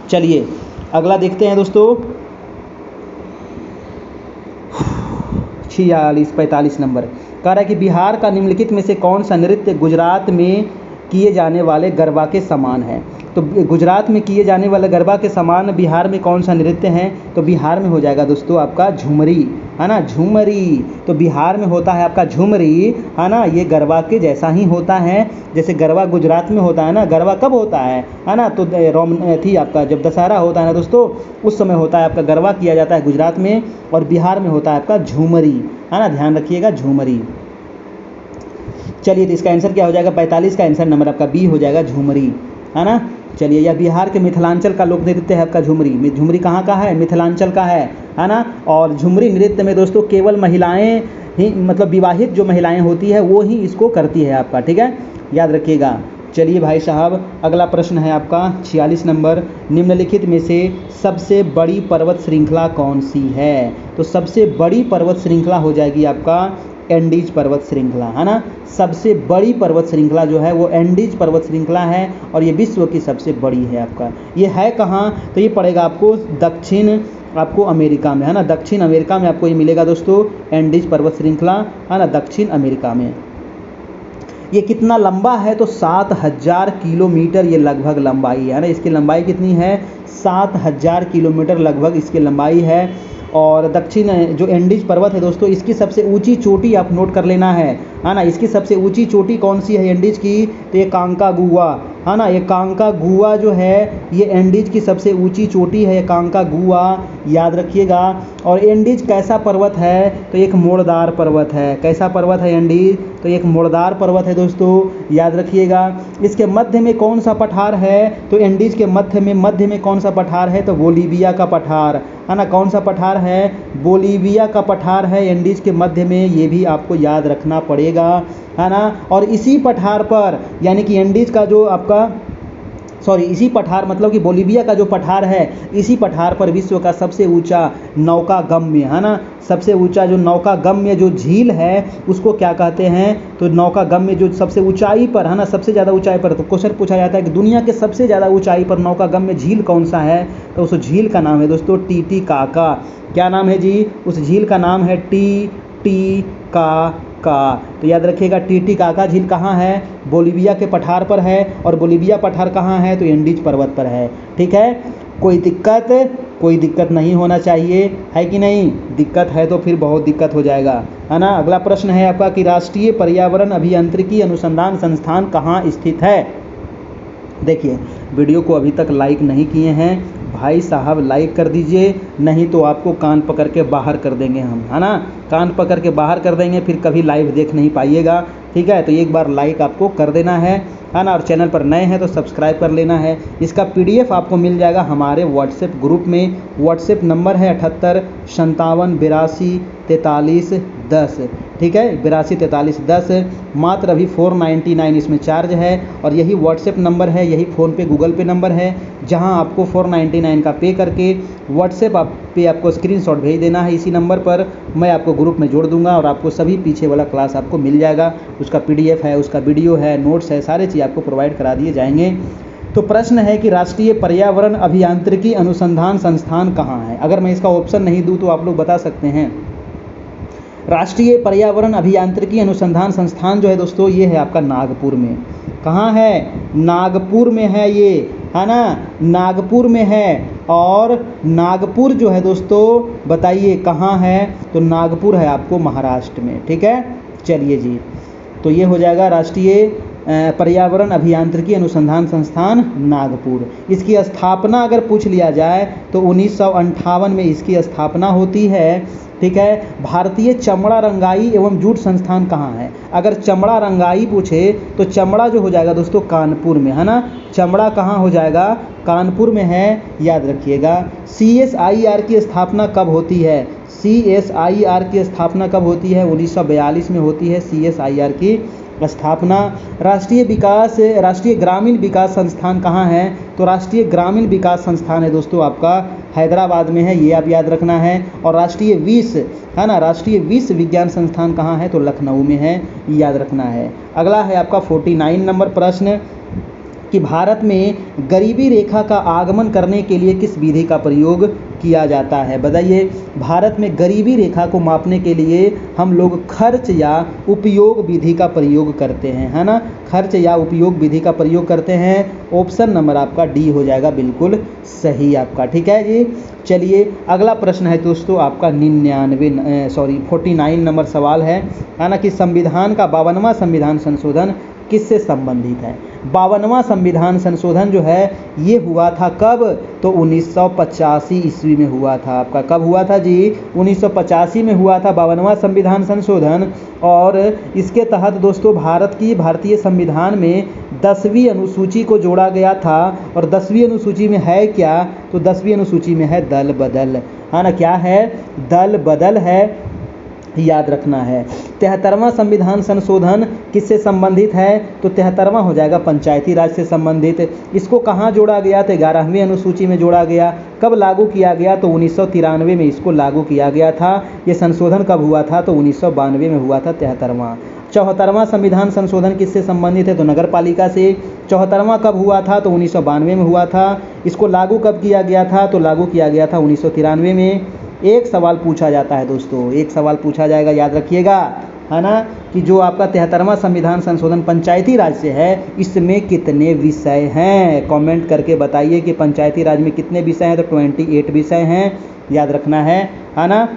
चलिए अगला देखते हैं दोस्तों। 45 नंबर कह रहा है कि बिहार का निम्नलिखित में से कौन सा नृत्य गुजरात में किए जाने वाले गरबा के समान है? तो गुजरात में किए जाने वाले गरबा के समान बिहार में कौन सा नृत्य है? तो बिहार में हो जाएगा दोस्तों आपका झुमरी, है ना, झुमरी। तो बिहार में होता है आपका झुमरी, है ना। ये गरबा के जैसा ही होता है जैसे गरबा गुजरात में होता है ना। गरबा कब होता है ना, तो थी आपका जब दशहरा होता है ना दोस्तों, उस समय होता है आपका गरबा किया जाता है गुजरात में, और बिहार में होता है आपका झुमरी, है ना, ध्यान रखिएगा, झुमरी। चलिए तो इसका आंसर क्या हो जाएगा? 45 का आंसर नंबर आपका बी हो जाएगा, झुमरी, है ना। चलिए, यह बिहार के मिथिलांचल का लोक नृत्य है आपका झुमरी। झुमरी कहाँ का है? मिथिलांचल का है ना। और झुमरी नृत्य में दोस्तों केवल महिलाएं ही, मतलब विवाहित जो महिलाएं होती है वो ही इसको करती है आपका। ठीक है, याद रखिएगा। चलिए भाई साहब, अगला प्रश्न है आपका 46 नंबर। निम्नलिखित में से सबसे बड़ी पर्वत श्रृंखला कौन सी है? तो सबसे बड़ी पर्वत श्रृंखला हो जाएगी आपका एंडीज पर्वत श्रृंखला, है ना। सबसे बड़ी पर्वत श्रृंखला जो है वो एंडीज पर्वत श्रृंखला है, और ये विश्व की सबसे बड़ी है आपका। ये है कहाँ? तो ये पड़ेगा आपको दक्षिण आपको अमेरिका में, है ना। दक्षिण अमेरिका में आपको ये मिलेगा दोस्तों, एंडीज पर्वत श्रृंखला, है ना, दक्षिण अमेरिका में। ये कितना लंबा है? तो 7000 किलोमीटर ये लगभग लंबाई है ना। इसकी लंबाई कितनी है? 7000 किलोमीटर लगभग इसकी लंबाई है। और दक्षिण जो एंडीज पर्वत है दोस्तों, इसकी सबसे ऊंची चोटी आप नोट कर लेना है ना। इसकी सबसे ऊंची चोटी कौन सी है एंडीज की? तो ये कांकागुआ, है ना। ये कांकागुआ जो है ये एंडीज की सबसे ऊंची चोटी है, ये कांकागुआ, याद रखिएगा। और एंडीज कैसा पर्वत है? तो एक मोड़दार पर्वत है। कैसा पर्वत है एंडीज? तो एक मोड़दार पर्वत है दोस्तों, याद रखिएगा। इसके मध्य में कौन सा पठार है? तो एंडीज के मध्य में कौन सा पठार है? तो बोलीविया का पठार, है ना। कौन सा पठार है? बोलीविया का पठार है एंडीज के मध्य में, ये भी आपको याद रखना पड़ेगा, है ना। और इसी पठार पर, यानी कि एंडीज का जो आपका इसी पठार, मतलब कि बोलीविया का जो पठार है, इसी पठार पर विश्व का सबसे ऊंचा नौका गम्य, है ना, सबसे ऊंचा जो नौका गम्य जो झील है उसको क्या कहते हैं? तो नौका गम्य जो सबसे ऊंचाई पर, है ना, सबसे ज़्यादा ऊंचाई पर। तो क्वेश्चन पूछा जाता है कि दुनिया के सबसे ज़्यादा ऊंचाई पर नौका गम्य झील कौन सा है? तो उस झील का नाम है दोस्तों टीटीकाका। क्या नाम है जी? उस झील का नाम है टीटीकाका। तो याद रखिएगा, टीटीकाका झील कहाँ है? बोलीविया के पठार पर है। और बोलीविया पठार कहाँ है? तो एंडीज पर्वत पर है। ठीक है, कोई दिक्कत नहीं होना चाहिए, है कि नहीं? दिक्कत है तो फिर बहुत दिक्कत हो जाएगा, है ना। अगला प्रश्न है आपका कि राष्ट्रीय पर्यावरण अभियांत्रिकी अनुसंधान संस्थान कहाँ स्थित है? देखिए, वीडियो को अभी तक लाइक नहीं किए हैं भाई साहब, लाइक कर दीजिए, नहीं तो आपको कान पकड़ के बाहर कर देंगे हम, है ना। कान पकड़ के बाहर कर देंगे, फिर कभी लाइव देख नहीं पाइएगा। ठीक है, तो एक बार लाइक आपको कर देना है ना। और चैनल पर नए हैं तो सब्सक्राइब कर लेना है। इसका PDF आपको मिल जाएगा हमारे व्हाट्सएप ग्रुप में। व्हाट्सएप नंबर है 78 57 82 43 10। ठीक है, 82 43 10। मात्र अभी 499 इसमें चार्ज है, और यही व्हाट्सएप नंबर है, यही फ़ोनपे गूगल पे नंबर है, जहां आपको 499 का पे करके व्हाट्सएप पे आपको स्क्रीनशॉट भेज देना है। इसी नंबर पर मैं आपको ग्रुप में जोड़ दूंगा, और आपको सभी पीछे वाला क्लास आपको मिल जाएगा। उसका PDF है, उसका वीडियो है, नोट्स है, सारे चीज़ आपको प्रोवाइड करा दिए जाएंगे। तो प्रश्न है कि राष्ट्रीय पर्यावरण अभियांत्रिकी अनुसंधान संस्थान कहाँ है? अगर मैं इसका ऑप्शन नहीं दूँ तो आप लोग बता सकते हैं। राष्ट्रीय पर्यावरण अभियांत्रिकी अनुसंधान संस्थान जो है दोस्तों, ये है आपका नागपुर में। कहाँ है? नागपुर में है ये, है ना, नागपुर में है। और नागपुर जो है दोस्तों, बताइए कहाँ है? तो नागपुर है आपको महाराष्ट्र में। ठीक है, चलिए जी, तो ये हो जाएगा राष्ट्रीय पर्यावरण अभियांत्रिकी अनुसंधान संस्थान नागपुर। इसकी स्थापना अगर पूछ लिया जाए तो 1958 में इसकी स्थापना होती है। ठीक है, भारतीय चमड़ा रंगाई एवं जूट संस्थान कहाँ है? अगर चमड़ा रंगाई पूछे तो चमड़ा जो हो जाएगा दोस्तों कानपुर में, है ना। चमड़ा कहाँ हो जाएगा? कानपुर में है, याद रखिएगा। CSIR की स्थापना कब होती है? CSIR की स्थापना कब होती है? 1942 में होती है CSIR की स्थापना। राष्ट्रीय ग्रामीण विकास संस्थान कहाँ है? तो राष्ट्रीय ग्रामीण विकास संस्थान है दोस्तों आपका हैदराबाद में है, ये आप याद रखना है। और राष्ट्रीय विश्व विज्ञान संस्थान कहाँ है? तो लखनऊ में है, याद रखना है। अगला है आपका 49 नंबर प्रश्न कि भारत में गरीबी रेखा का आगमन करने के लिए किस विधि का प्रयोग किया जाता है? बताइए। भारत में गरीबी रेखा को मापने के लिए हम लोग खर्च या उपयोग विधि का प्रयोग करते हैं, है ना। खर्च या उपयोग विधि का प्रयोग करते हैं। ऑप्शन नंबर आपका डी हो जाएगा बिल्कुल सही आपका, ठीक है जी। चलिए अगला प्रश्न है दोस्तों आपका 49 नंबर सवाल है ना, कि संविधान का 52वां संविधान संशोधन किससे संबंधित है? 52वां संविधान संशोधन जो है ये हुआ था कब? तो 1985 ईस्वी में हुआ था आपका। कब हुआ था जी? 1985 में हुआ था 52वां संविधान संशोधन। और इसके तहत दोस्तों भारतीय संविधान में 10वीं अनुसूची को जोड़ा गया था। और 10वीं अनुसूची में है क्या? तो 10वीं अनुसूची में है दल बदल, है ना। क्या है? दल बदल है, याद रखना है। 73वां संविधान संशोधन किससे संबंधित है? तो 73वां हो जाएगा पंचायती राज से संबंधित। इसको कहाँ जोड़ा गया? तो 11वीं अनुसूची में जोड़ा गया। कब लागू किया गया? तो 1993 में इसको लागू किया गया था। ये संशोधन कब हुआ था? तो 1992 में हुआ था 73वां। 74वां संविधान संशोधन किससे संबंधित है? तो नगर पालिका से। 74वां कब हुआ था? तो 1992 में हुआ था। इसको लागू कब किया गया था? तो लागू किया गया था 1993 में। एक सवाल पूछा जाता है दोस्तों, एक सवाल पूछा जाएगा, याद रखिएगा, है ना, कि जो आपका 73वां संविधान संशोधन पंचायती राज से है, इसमें कितने विषय हैं? कमेंट करके बताइए कि पंचायती राज में कितने विषय हैं। तो 28 विषय हैं, याद रखना है ना।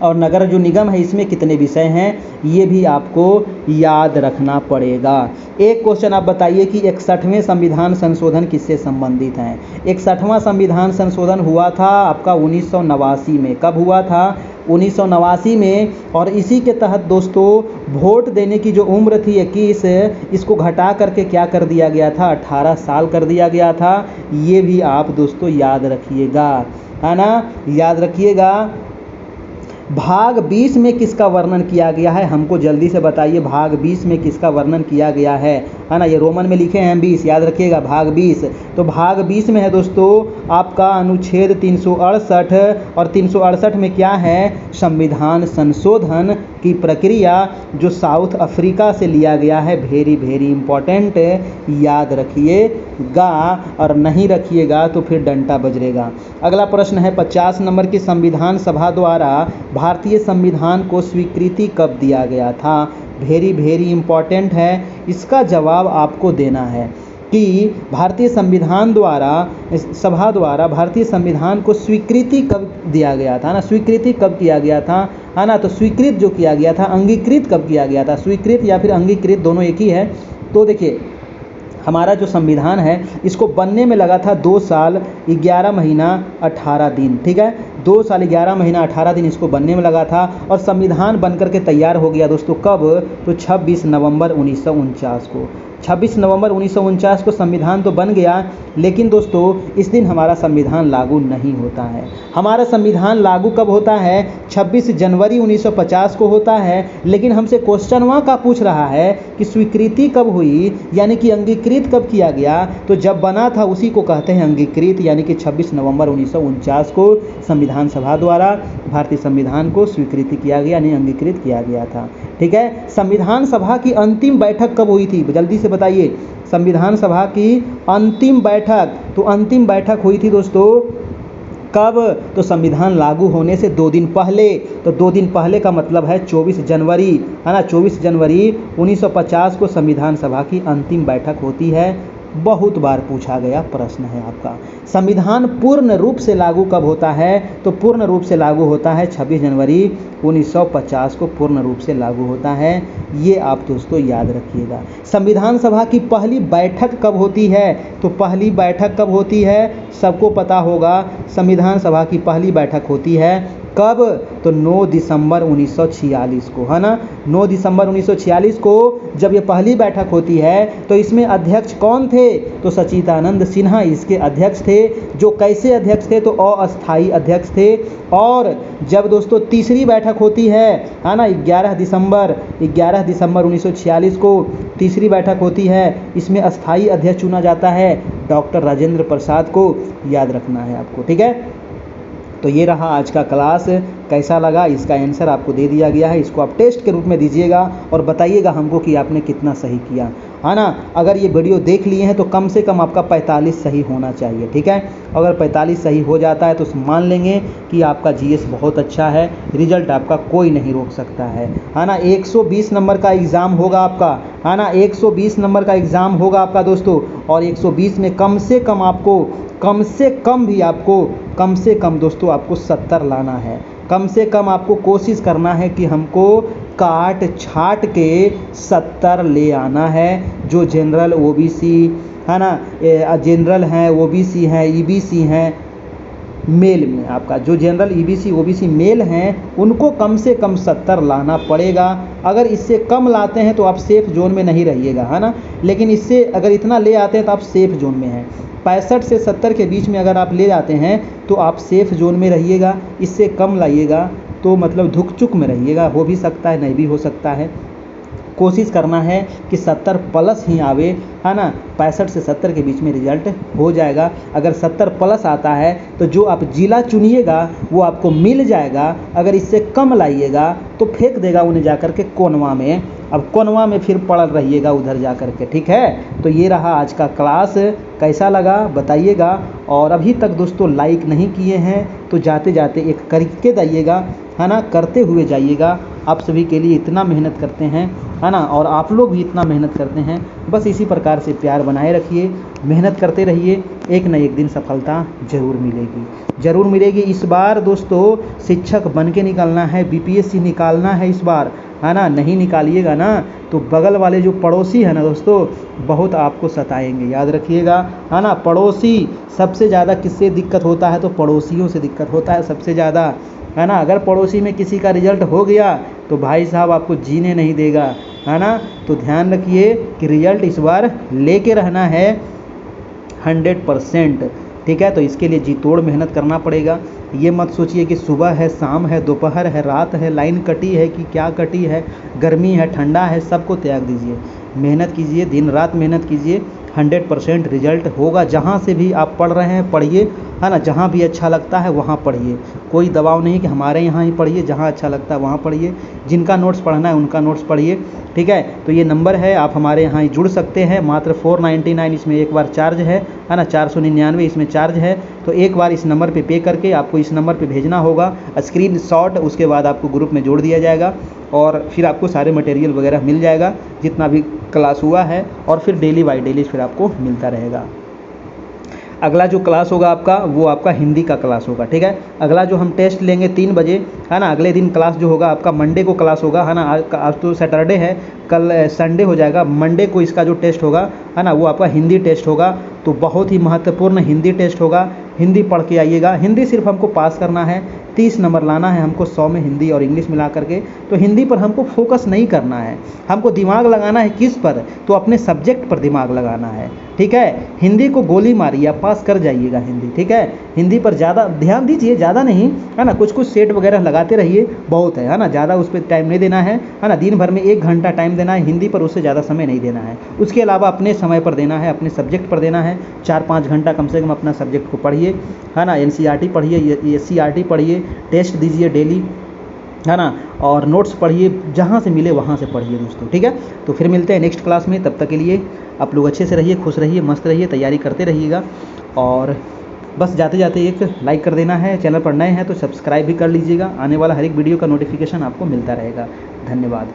और नगर जो निगम है इसमें कितने विषय हैं, ये भी आपको याद रखना पड़ेगा। एक क्वेश्चन आप बताइए कि 61वें संविधान संशोधन किससे संबंधित है? 61वां संविधान संशोधन हुआ था आपका 1989 में। कब हुआ था? 1989 में। और इसी के तहत दोस्तों वोट देने की जो उम्र थी 21, इसको घटा करके क्या कर दिया गया था? 18 साल कर दिया गया था। ये भी आप दोस्तों याद रखिएगा, है ना, याद रखिएगा। भाग 20 में किसका वर्णन किया गया है? हमको जल्दी से बताइए, भाग 20 में किसका वर्णन किया गया है ना। ये रोमन में लिखे हैं 20, याद रखिएगा भाग 20। तो भाग 20 में है दोस्तों आपका अनुच्छेद 368। और 368 में क्या है? संविधान संशोधन की प्रक्रिया जो साउथ अफ्रीका से लिया गया है। वेरी वेरी इंपॉर्टेंट, याद रखिएगा, और नहीं रखिएगा तो फिर डंडा बजरेगा। अगला प्रश्न है 50 नंबर की, संविधान सभा द्वारा भारतीय संविधान को स्वीकृति कब दिया गया था? वेरी वेरी इंपॉर्टेंट है, इसका जवाब आपको देना है कि भारतीय संविधान सभा द्वारा भारतीय संविधान को स्वीकृति कब दिया गया था ना। स्वीकृति कब किया गया था, है ना। तो स्वीकृत जो किया गया था, अंगीकृत कब किया गया था? स्वीकृत या फिर अंगीकृत दोनों एक ही है। तो देखिए हमारा जो संविधान है इसको बनने में लगा था 2 साल 11 महीना 18 दिन, ठीक है। 2 साल 11 महीना 18 दिन इसको बनने में लगा था। और संविधान बनकर के तैयार हो गया दोस्तों कब? तो 26 नवंबर 1949 को। 26 नवंबर 1949 को संविधान तो बन गया, लेकिन दोस्तों इस दिन हमारा संविधान लागू नहीं होता है। हमारा संविधान लागू कब होता है? 26 जनवरी 1950 को होता है। लेकिन हमसे क्वेश्चन वहाँ का पूछ रहा है कि स्वीकृति कब हुई, यानी कि अंगीकृत कब किया गया। तो जब बना था उसी को कहते हैं अंगीकृत, यानी कि 26 नवंबर 1949 को संविधान सभा द्वारा भारतीय संविधान को स्वीकृति किया गया, यानी अंगीकृत किया गया था, ठीक है। संविधान सभा की अंतिम बैठक कब हुई थी? जल्दी से बताइए। संविधान सभा की अंतिम बैठक, तो अंतिम बैठक हुई थी दोस्तों कब? तो संविधान लागू होने से 2 दिन पहले। तो 2 दिन पहले का मतलब है 24 जनवरी, है ना। 24 जनवरी 1950 को संविधान सभा की अंतिम बैठक होती है। बहुत बार पूछा गया प्रश्न है आपका। संविधान पूर्ण रूप से लागू कब होता है? तो पूर्ण रूप से लागू होता है 26 जनवरी 1950 को पूर्ण रूप से लागू होता है। ये आप दोस्तों याद रखिएगा। संविधान सभा की पहली बैठक कब होती है? तो पहली बैठक कब होती है सबको पता होगा। संविधान सभा की पहली बैठक होती है कब? तो 9 दिसंबर 1946 को, है ना। 9 दिसंबर 1946 को जब ये पहली बैठक होती है तो इसमें अध्यक्ष कौन थे? तो सच्चिदानंद सिन्हा इसके अध्यक्ष थे। जो कैसे अध्यक्ष थे? तो अस्थायी अध्यक्ष थे। और जब दोस्तों तीसरी बैठक होती है ना, 11 दिसंबर 1946 को तीसरी बैठक होती है। इसमें अस्थायी अध्यक्ष चुना जाता है डॉक्टर राजेंद्र प्रसाद को, याद रखना है आपको, ठीक है। तो ये रहा आज का क्लास। कैसा लगा इसका आंसर आपको दे दिया गया है। इसको आप टेस्ट के रूप में दीजिएगा और बताइएगा हमको कि आपने कितना सही किया, है ना। अगर ये वीडियो देख लिए हैं तो कम से कम आपका 45 सही होना चाहिए, ठीक है। अगर 45 सही हो जाता है तो मान लेंगे कि आपका जीएस बहुत अच्छा है, रिजल्ट आपका कोई नहीं रोक सकता है ना। 120 नंबर का एग्ज़ाम होगा आपका, है ना। 120 नंबर का एग्ज़ाम होगा आपका दोस्तों। और 120 में कम से कम दोस्तों आपको 70 लाना है। कम से कम आपको कोशिश करना है कि हमको काट छाट के 70 ले आना है। जो जनरल ओबीसी है ना, जनरल हैं, ओबीसी हैं, ईबीसी हैं, मेल में आपका जो जनरल ईबीसी ओबीसी मेल हैं उनको कम से कम 70 लाना पड़ेगा। अगर इससे कम लाते हैं तो आप सेफ जोन में नहीं रहिएगा, है ना। लेकिन इससे अगर इतना ले आते हैं तो आप सेफ जोन में हैं। 65 से 70 के बीच में अगर आप ले जाते हैं तो आप सेफ जोन में रहिएगा। इससे कम लाइएगा तो मतलब धुक चुक में रहिएगा, हो भी सकता है नहीं भी हो सकता है। कोशिश करना है कि 70 प्लस ही आवे, है ना। 65 से 70 के बीच में रिजल्ट हो जाएगा। अगर 70 प्लस आता है तो जो आप जिला चुनिएगा वो आपको मिल जाएगा। अगर इससे कम लाइएगा तो फेंक देगा उन्हें जा कर के कोनवा में। अब कोनवा में फिर पड़ल रहिएगा उधर जा कर के, ठीक है। तो ये रहा आज का क्लास। कैसा लगा बताइएगा। और अभी तक दोस्तों लाइक नहीं किए हैं तो जाते जाते एक करके जाइएगा, है ना। करते हुए जाइएगा। आप सभी के लिए इतना मेहनत करते हैं, है ना। और आप लोग भी इतना मेहनत करते हैं। बस इसी प्रकार से प्यार बनाए रखिए, मेहनत करते रहिए। एक न एक दिन सफलता ज़रूर मिलेगी। इस बार दोस्तों शिक्षक बन के निकलना है, बीपीएससी निकालना है इस बार, है ना। नहीं निकालिएगा ना तो बगल वाले जो पड़ोसी है ना दोस्तों बहुत आपको सताएंगे, याद रखिएगा, है ना। पड़ोसी सबसे ज़्यादा किससे दिक्कत होता है? तो पड़ोसियों से दिक्कत होता है सबसे ज़्यादा, है ना। अगर पड़ोसी में किसी का रिजल्ट हो गया तो भाई साहब आपको जीने नहीं देगा, है ना। तो ध्यान रखिए कि रिजल्ट इस बार लेके रहना है 100%, ठीक है। तो इसके लिए जी तोड़ मेहनत करना पड़ेगा। ये मत सोचिए कि सुबह है, शाम है, दोपहर है, रात है, लाइन कटी है कि क्या कटी है, गर्मी है, ठंडा है, सबको त्याग दीजिए। मेहनत कीजिए, दिन रात मेहनत कीजिए। 100% रिजल्ट होगा। जहाँ से भी आप पढ़ रहे हैं पढ़िए, है ना। जहाँ भी अच्छा लगता है वहाँ पढ़िए। कोई दबाव नहीं कि हमारे यहाँ ही पढ़िए, जहाँ अच्छा लगता है वहाँ पढ़िए। जिनका नोट्स पढ़ना है उनका नोट्स पढ़िए, ठीक है। तो ये नंबर है, आप हमारे यहाँ ही जुड़ सकते हैं। मात्र 499 इसमें एक बार चार्ज है ना। 499 इसमें चार्ज है। तो एक बार इस नंबर पे करके आपको इस नंबर पे भेजना होगा स्क्रीनशॉट। उसके बाद आपको ग्रुप में जोड़ दिया जाएगा और फिर आपको सारे मटेरियल वगैरह मिल जाएगा जितना भी क्लास हुआ है। और फिर डेली बाय डेली फिर आपको मिलता रहेगा। अगला जो क्लास होगा आपका वो आपका हिंदी का क्लास होगा, ठीक है। अगला जो हम टेस्ट लेंगे 3 बजे, है ना। अगले दिन क्लास जो होगा आपका मंडे को क्लास होगा, है ना। आज तो सैटरडे है, कल संडे हो जाएगा। मंडे को इसका जो टेस्ट होगा, है ना, वो आपका हिंदी टेस्ट होगा। तो बहुत ही महत्वपूर्ण हिंदी टेस्ट होगा। हिंदी पढ़ के आइएगा। हिंदी सिर्फ हमको पास करना है, 30 नंबर लाना है हमको 100 में हिंदी और इंग्लिश मिला करके। तो हिंदी पर हमको फोकस नहीं करना है, हमको दिमाग लगाना है किस पर? तो अपने सब्जेक्ट पर दिमाग लगाना है, ठीक है। हिंदी को गोली मारिए, आप पास कर जाइएगा हिंदी, ठीक है। हिंदी पर ज़्यादा ध्यान दीजिए, ज़्यादा नहीं, है ना। कुछ सेट वगैरह लगाते रहिए, बहुत है ना। ज़्यादा उस पर टाइम नहीं देना है ना। दिन भर में 1 घंटा टाइम देना है हिंदी पर, उससे ज़्यादा समय नहीं देना है। उसके अलावा अपने समय पर देना है, अपने सब्जेक्ट पर देना है। 4-5 घंटा कम से कम अपना सब्जेक्ट को पढ़िए, है ना। एनसीईआरटी पढ़िए, एससीईआरटी पढ़िए, टेस्ट दीजिए डेली, है ना। और नोट्स पढ़िए, जहाँ से मिले वहाँ से पढ़िए दोस्तों, ठीक है। तो फिर मिलते हैं नेक्स्ट क्लास में। तब तक के लिए आप लोग अच्छे से रहिए, खुश रहिए, मस्त रहिए, तैयारी करते रहिएगा। और बस जाते जाते एक लाइक कर देना है। चैनल पर नए हैं तो सब्सक्राइब भी कर लीजिएगा। आने वाला हर एक वीडियो का नोटिफिकेशन आपको मिलता रहेगा। धन्यवाद।